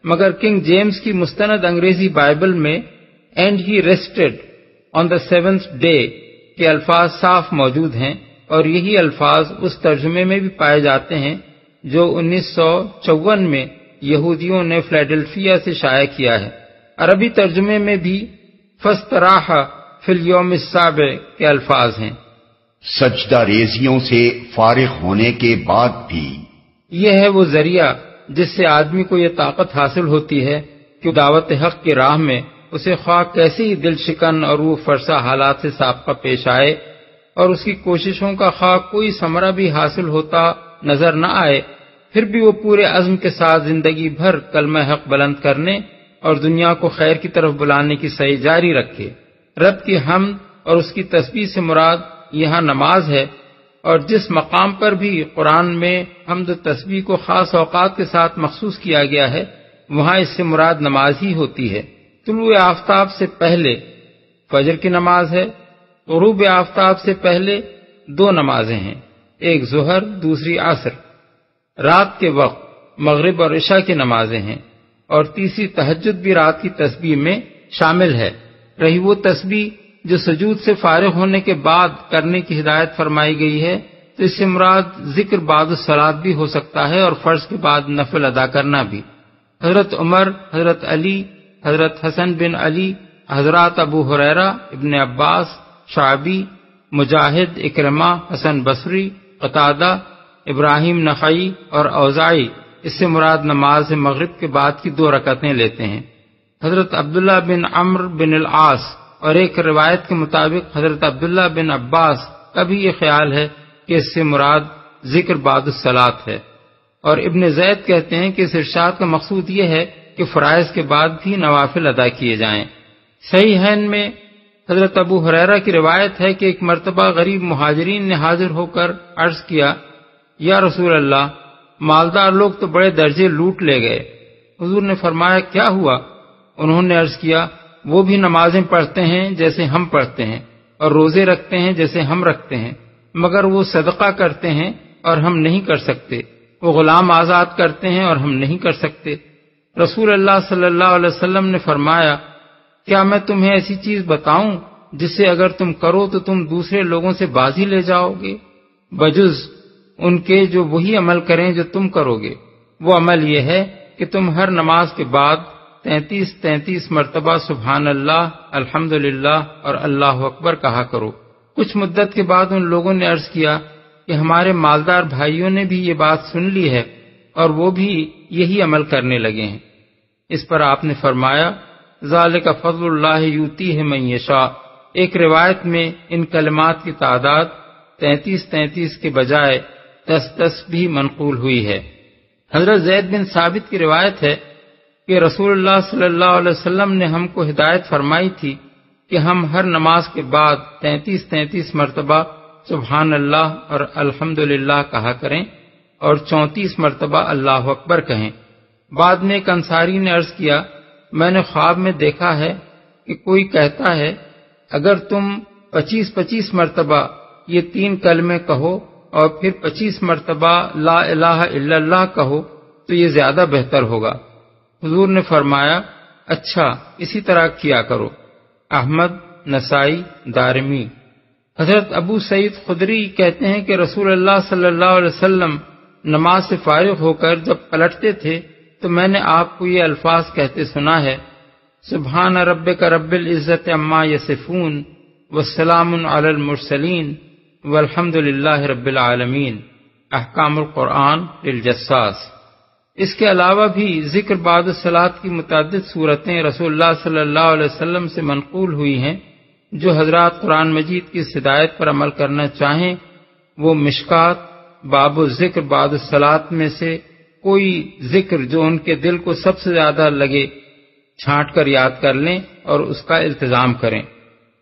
مگر کنگ جیمز کی مستند انگریزی بائبل میں and he rested on the 7th day کے الفاظ صاف موجود ہیں، اور یہی الفاظ اس ترجمے میں بھی پائے جاتے ہیں جو 1954 میں یہودیوں نے فلیڈلفیا سے شائع کیا ہے۔ عربی ترجمے میں بھی فاستراح فی الیوم السابع کے الفاظ ہیں، سجدہ ریزیوں سے فارغ ہونے کے بعد بھی۔ یہ ہے وہ ذریعہ جس سے آدمی کو یہ طاقت حاصل ہوتی ہے کہ دعوت حق کی راہ میں اسے خواہ کیسے ہی دل شکن اور روح فرسا حالات سے سابقہ پیش آئے اور اس کی کوششوں کا خواہ کوئی ثمرہ بھی حاصل ہوتا نظر نہ آئے، پھر بھی وہ پورے عزم کے ساتھ زندگی بھر کلمہ حق بلند کرنے اور دنیا کو خیر کی طرف بلانے کی سعی جاری رکھے۔ رب کی حمد اور اس کی تسبیح سے مراد یہاں نماز ہے، اور جس مقام پر بھی قرآن میں حمد و تسبیح کو خاص اوقات کے ساتھ مخصوص کیا گیا ہے وہاں اس سے مراد نماز ہی ہوتی ہے۔ طلوع آفتاب سے پہلے فجر کی نماز ہے، غروب آفتاب سے پہلے 2 نمازیں ہیں، ایک ظہر دوسری عصر، رات کے وقت مغرب اور عشاء کی نمازیں ہیں، اور تیسری تہجد بھی رات کی تسبیح میں شامل ہے۔ رہی وہ تسبیح جو سجود سے فارغ ہونے کے بعد کرنے کی ہدایت فرمائی گئی ہے تو اس سے مراد ذکر بعد الصلاۃ بھی ہو سکتا ہے اور فرض کے بعد نفل ادا کرنا بھی۔ حضرت عمر، حضرت علی، حضرت حسن بن علی، حضرات ابو ہریرہ، ابن عباس، شعبی، مجاہد، اکرمہ، حسن بصری، قتادہ، ابراہیم نخعی اور اوزاعی اس سے مراد نماز مغرب کے بعد کی 2 رکعتیں لیتے ہیں۔ حضرت عبداللہ بن عمرو بن العاص اور ایک روایت کے مطابق حضرت عبداللہ بن عباس کا بھی یہ خیال ہے کہ اس سے مراد ذکر بعد الصلاۃ ہے، اور ابن زید کہتے ہیں کہ اس ارشاد کا مقصود یہ ہے کہ فرائض کے بعد بھی نوافل ادا کیے جائیں۔ صحیحین میں حضرت ابو ہریرہ کی روایت ہے کہ ایک مرتبہ غریب مہاجرین نے حاضر ہو کر عرض کیا، یا رسول اللہ، مالدار لوگ تو بڑے درجے لوٹ لے گئے۔ حضور نے فرمایا، کیا ہوا؟ انہوں نے عرض کیا، وہ بھی نمازیں پڑھتے ہیں جیسے ہم پڑھتے ہیں، اور روزے رکھتے ہیں جیسے ہم رکھتے ہیں، مگر وہ صدقہ کرتے ہیں اور ہم نہیں کر سکتے، وہ غلام آزاد کرتے ہیں اور ہم نہیں کر سکتے۔ رسول اللہ صلی اللہ علیہ وسلم نے فرمایا، کیا میں تمہیں ایسی چیز بتاؤں جس سے اگر تم کرو تو تم دوسرے لوگوں سے بازی لے جاؤ گے، بجز ان کے جو وہی عمل کریں جو تم کرو گے؟ وہ عمل یہ ہے کہ تم ہر نماز کے بعد 33 مرتبہ سبحان اللہ، الحمدللہ اور اللہ اکبر کہا کرو۔ کچھ مدت کے بعد ان لوگوں نے عرض کیا کہ ہمارے مالدار بھائیوں نے بھی یہ بات سن لی ہے اور وہ بھی یہی عمل کرنے لگے ہیں۔ اس پر آپ نے فرمایا، ذالک فضل اللہ یؤتیہ من یشاء۔ ایک روایت میں ان کلمات کی تعداد 33 کے بجائے 10 بھی منقول ہوئی ہے۔ حضرت زید بن ثابت کی روایت ہے کہ رسول اللہ صلی اللہ علیہ وسلم نے ہم کو ہدایت فرمائی تھی کہ ہم ہر نماز کے بعد 33 مرتبہ سبحان اللہ اور الحمدللہ کہا کریں اور 34 مرتبہ اللہ اکبر کہیں۔ بعد میں ایک انصاری نے عرض کیا، میں نے خواب میں دیکھا ہے کہ کوئی کہتا ہے اگر تم 25 مرتبہ یہ 3 کلمے کہو اور پھر 25 مرتبہ لا الہ الا اللہ کہو تو یہ زیادہ بہتر ہوگا۔ حضور نے فرمایا، اچھا اسی طرح کیا کرو۔ احمد، نسائی، دارمی۔ حضرت ابو سعید خدری کہتے ہیں کہ رسول اللہ صلی اللہ علیہ وسلم نماز سے فارغ ہو کر جب پلٹتے تھے تو میں نے آپ کو یہ الفاظ کہتے سنا ہے، سبحان ربک رب العزت عما یصفون والسلام علی المرسلین والحمد للہ رب العالمین۔ احکام القرآن للجساس۔ اس کے علاوہ بھی ذکر بعد الصلاۃ کی متعدد صورتیں رسول اللہ صلی اللہ علیہ وسلم سے منقول ہوئی ہیں۔ جو حضرات قرآن مجید کی اس ہدایت پر عمل کرنا چاہیں وہ مشکات باب الذکر بعد الصلاۃ میں سے کوئی ذکر جو ان کے دل کو سب سے زیادہ لگے چھانٹ کر یاد کر لیں اور اس کا التزام کریں۔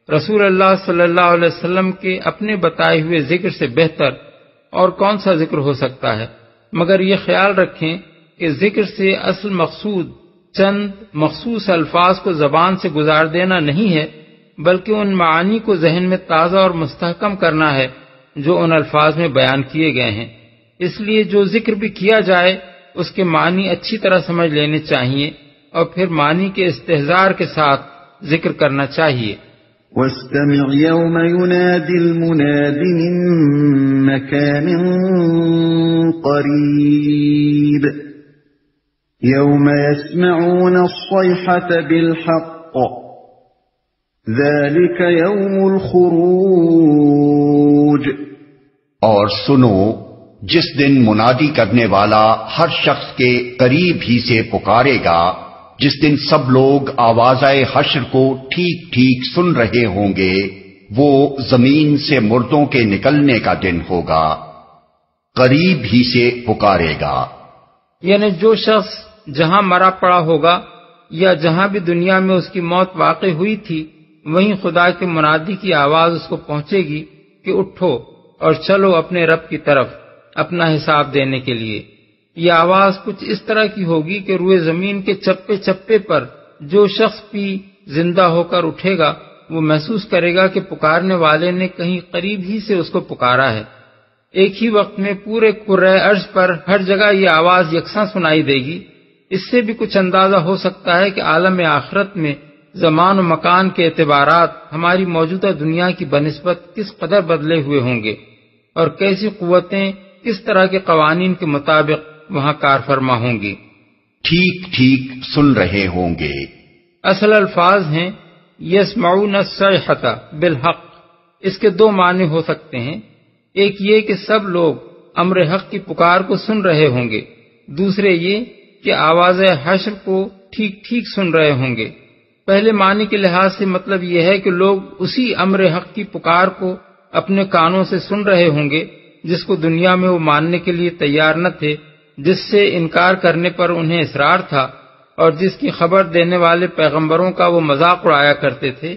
رسول اللہ صلی اللہ علیہ وسلم کے اپنے بتائے ہوئے ذکر سے بہتر اور کون سا ذکر ہو سکتا ہے، مگر یہ خیال رکھیں کہ ذکر سے اصل مقصود چند مخصوص الفاظ کو زبان سے گزار دینا نہیں ہے، بلکہ ان معانی کو ذہن میں تازہ اور مستحکم کرنا ہے جو ان الفاظ میں بیان کیے گئے ہیں۔ اس لیے جو ذکر بھی کیا جائے اس کے معنی اچھی طرح سمجھ لینے چاہیے اور پھر معنی کے استحضار کے ساتھ ذکر کرنا چاہیے۔ وَاسْتَمِعْ يَوْمَ يُنَادِ الْمُنَادِ مِن مَّكَانٍ قَرِيبٍ يَوْمَ يَسْمَعُونَ الصَّيْحَةَ بِالْحَقِّ ذَلِكَ يَوْمُ الْخُرُوجِ۔ اور سنو جس دن منادی کرنے والا ہر شخص کے قریب ہی سے پکارے گا، جس دن سب لوگ آوازۂ حشر کو ٹھیک ٹھیک سن رہے ہوں گے، وہ زمین سے مردوں کے نکلنے کا دن ہوگا، قریب ہی سے پکارے گا۔ یعنی جو شخص جہاں مرا پڑا ہوگا یا جہاں بھی دنیا میں اس کی موت واقع ہوئی تھی، وہیں خدا کے منادی کی آواز اس کو پہنچے گی کہ اٹھو اور چلو اپنے رب کی طرف اپنا حساب دینے کے لیے۔ یہ آواز کچھ اس طرح کی ہوگی کہ روئے زمین کے چپے چپے پر جو شخص بھی زندہ ہو کر اٹھے گا وہ محسوس کرے گا کہ پکارنے والے نے کہیں قریب ہی سے اس کو پکارا ہے۔ ایک ہی وقت میں پورے کرۂ ارض پر ہر جگہ یہ آواز یکساں سنائی دے گی۔ اس سے بھی کچھ اندازہ ہو سکتا ہے کہ عالم آخرت میں زمان و مکان کے اعتبارات ہماری موجودہ دنیا کی بنسبت کس قدر بدلے ہوئے ہوں گے اور کیسی قوتیں کس طرح کے قوانین کے مطابق وہاں کار فرما ہوں گی۔ ٹھیک ٹھیک سن رہے ہوں گے۔ اصل الفاظ ہیں یسمعون الصیحۃ بالحق۔ اس کے دو معنی ہو سکتے ہیں، ایک یہ کہ سب لوگ امر حق کی پکار کو سن رہے ہوں گے، دوسرے یہ کہ آواز حشر کو ٹھیک ٹھیک سن رہے ہوں گے۔ پہلے معنی کے لحاظ سے مطلب یہ ہے کہ لوگ اسی امر حق کی پکار کو اپنے کانوں سے سن رہے ہوں گے جس کو دنیا میں وہ ماننے کے لیے تیار نہ تھے، جس سے انکار کرنے پر انہیں اصرار تھا اور جس کی خبر دینے والے پیغمبروں کا وہ مذاق اڑایا کرتے تھے۔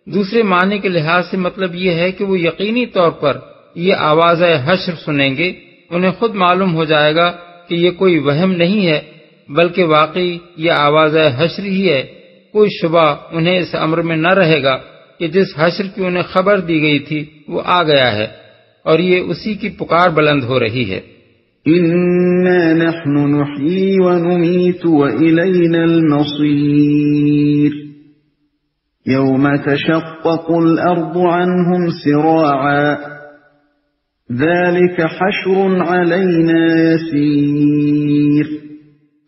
دوسرے معنی کے لحاظ سے مطلب یہ ہے کہ وہ یقینی طور پر یہ آواز حشر سنیں گے، انہیں خود معلوم ہو جائے گا کہ یہ کوئی وہم نہیں ہے بلکہ واقعی یہ آواز حشر ہی ہے۔ کوئی شبہ انہیں اس امر میں نہ رہے گا کہ جس حشر کی انہیں خبر دی گئی تھی وہ آ گیا ہے اور یہ اسی کی پکار بلند ہو رہی ہے۔ اِنَّا نَحْنُ نُحْيِي وَنُمِيتُ وَإِلَيْنَا الْمَصِيرُ يَوْمَ تَشَقَّقُ الْأَرْضُ عَنْهُمْ سِرَاعًا ذَلِكَ حَشْرٌ عَلَيْنَا يَسِيرٌ۔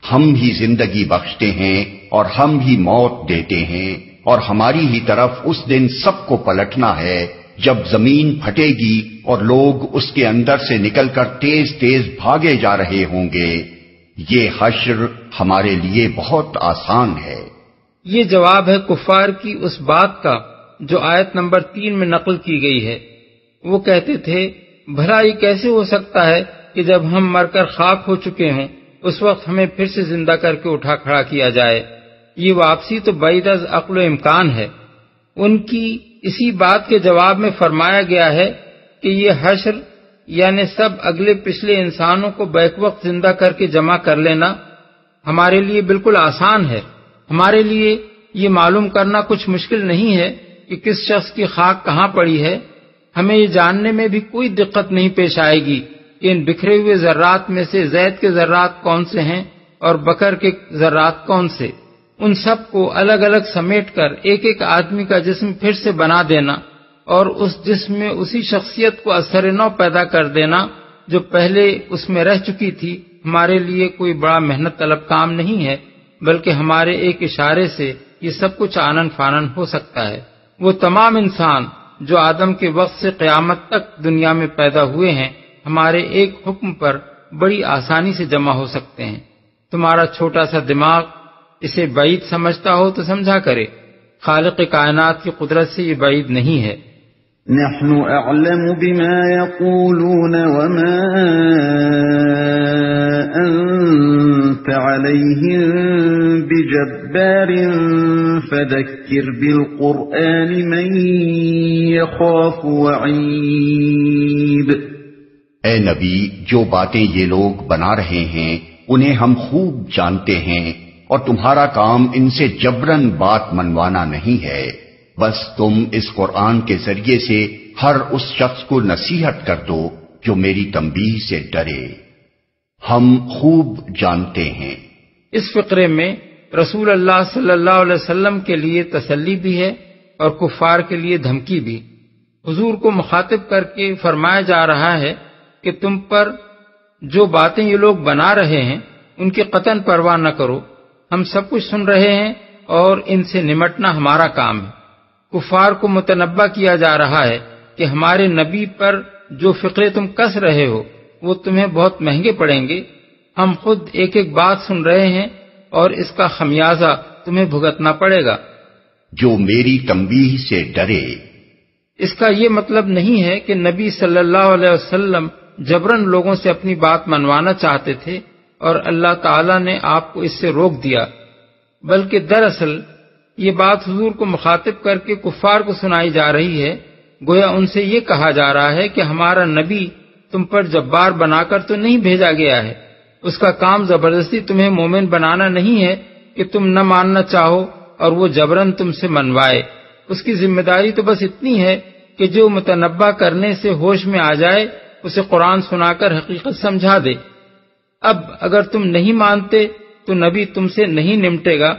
ہم ہی زندگی بخشتے ہیں اور ہم ہی موت دیتے ہیں اور ہماری ہی طرف اس دن سب کو پلٹنا ہے جب زمین پھٹے گی اور لوگ اس کے اندر سے نکل کر تیز تیز بھاگے جا رہے ہوں گے۔ یہ حشر ہمارے لیے بہت آسان ہے۔ یہ جواب ہے کفار کی اس بات کا جو آیت نمبر 3 میں نقل کی گئی ہے۔ وہ کہتے تھے بھلا یہ کیسے ہو سکتا ہے کہ جب ہم مر کر خاک ہو چکے ہوں اس وقت ہمیں پھر سے زندہ کر کے اٹھا کھڑا کیا جائے۔ یہ واپسی تو بعید از عقل و امکان ہے۔ ان کی اسی بات کے جواب میں فرمایا گیا ہے کہ یہ حشر یعنی سب اگلے پچھلے انسانوں کو بیک وقت زندہ کر کے جمع کر لینا ہمارے لیے بالکل آسان ہے۔ ہمارے لیے یہ معلوم کرنا کچھ مشکل نہیں ہے کہ کس شخص کی خاک کہاں پڑی ہے۔ ہمیں یہ جاننے میں بھی کوئی دقت نہیں پیش آئے گی کہ ان بکھرے ہوئے ذرات میں سے زید کے ذرات کون سے ہیں اور بکر کے ذرات کون سے۔ ان سب کو الگ الگ سمیٹ کر ایک ایک آدمی کا جسم پھر سے بنا دینا اور اس جسم میں اسی شخصیت کو اثر نو پیدا کر دینا جو پہلے اس میں رہ چکی تھی ہمارے لیے کوئی بڑا محنت طلب کام نہیں ہے، بلکہ ہمارے ایک اشارے سے یہ سب کچھ آنن فانن ہو سکتا ہے۔ وہ تمام انسان جو آدم کے وقت سے قیامت تک دنیا میں پیدا ہوئے ہیں ہمارے ایک حکم پر بڑی آسانی سے جمع ہو سکتے ہیں۔ تمہارا چھوٹا سا دماغ اسے بعید سمجھتا ہو تو سمجھا کرے، خالق کائنات کی قدرت سے یہ بعید نہیں ہے۔ نحن اعلم بما يقولون وما انت عليهم بجبار فذكر بالقرآن من يخاف وعيد۔ اے نبی، جو باتیں یہ لوگ بنا رہے ہیں انہیں ہم خوب جانتے ہیں اور تمہارا کام ان سے جبرن بات منوانا نہیں ہے، بس تم اس قرآن کے ذریعے سے ہر اس شخص کو نصیحت کر دو جو میری تنبیہ سے ڈرے۔ ہم خوب جانتے ہیں۔ اس فقرے میں رسول اللہ صلی اللہ علیہ وسلم کے لیے تسلی بھی ہے اور کفار کے لیے دھمکی بھی۔ حضور کو مخاطب کر کے فرمایا جا رہا ہے کہ تم پر جو باتیں یہ لوگ بنا رہے ہیں ان کی قطعاً پرواہ نہ کرو، ہم سب کچھ سن رہے ہیں اور ان سے نمٹنا ہمارا کام ہے۔ کفار کو متنبہ کیا جا رہا ہے کہ ہمارے نبی پر جو فقرے تم کس رہے ہو وہ تمہیں بہت مہنگے پڑیں گے۔ ہم خود ایک ایک بات سن رہے ہیں اور اس کا خمیازہ تمہیں بھگتنا پڑے گا۔ جو میری تنبیہ سے ڈرے۔ اس کا یہ مطلب نہیں ہے کہ نبی صلی اللہ علیہ وسلم جبراً لوگوں سے اپنی بات منوانا چاہتے تھے اور اللہ تعالیٰ نے آپ کو اس سے روک دیا، بلکہ دراصل یہ بات حضور کو مخاطب کر کے کفار کو سنائی جا رہی ہے۔ گویا ان سے یہ کہا جا رہا ہے کہ ہمارا نبی تم پر جبار بنا کر تو نہیں بھیجا گیا ہے، اس کا کام زبردستی تمہیں مومن بنانا نہیں ہے کہ تم نہ ماننا چاہو اور وہ جبراً تم سے منوائے۔ اس کی ذمہ داری تو بس اتنی ہے کہ جو متنبہ کرنے سے ہوش میں آ جائے اسے قرآن سنا کر حقیقت سمجھا دے۔ اب اگر تم نہیں مانتے تو نبی تم سے نہیں نمٹے گا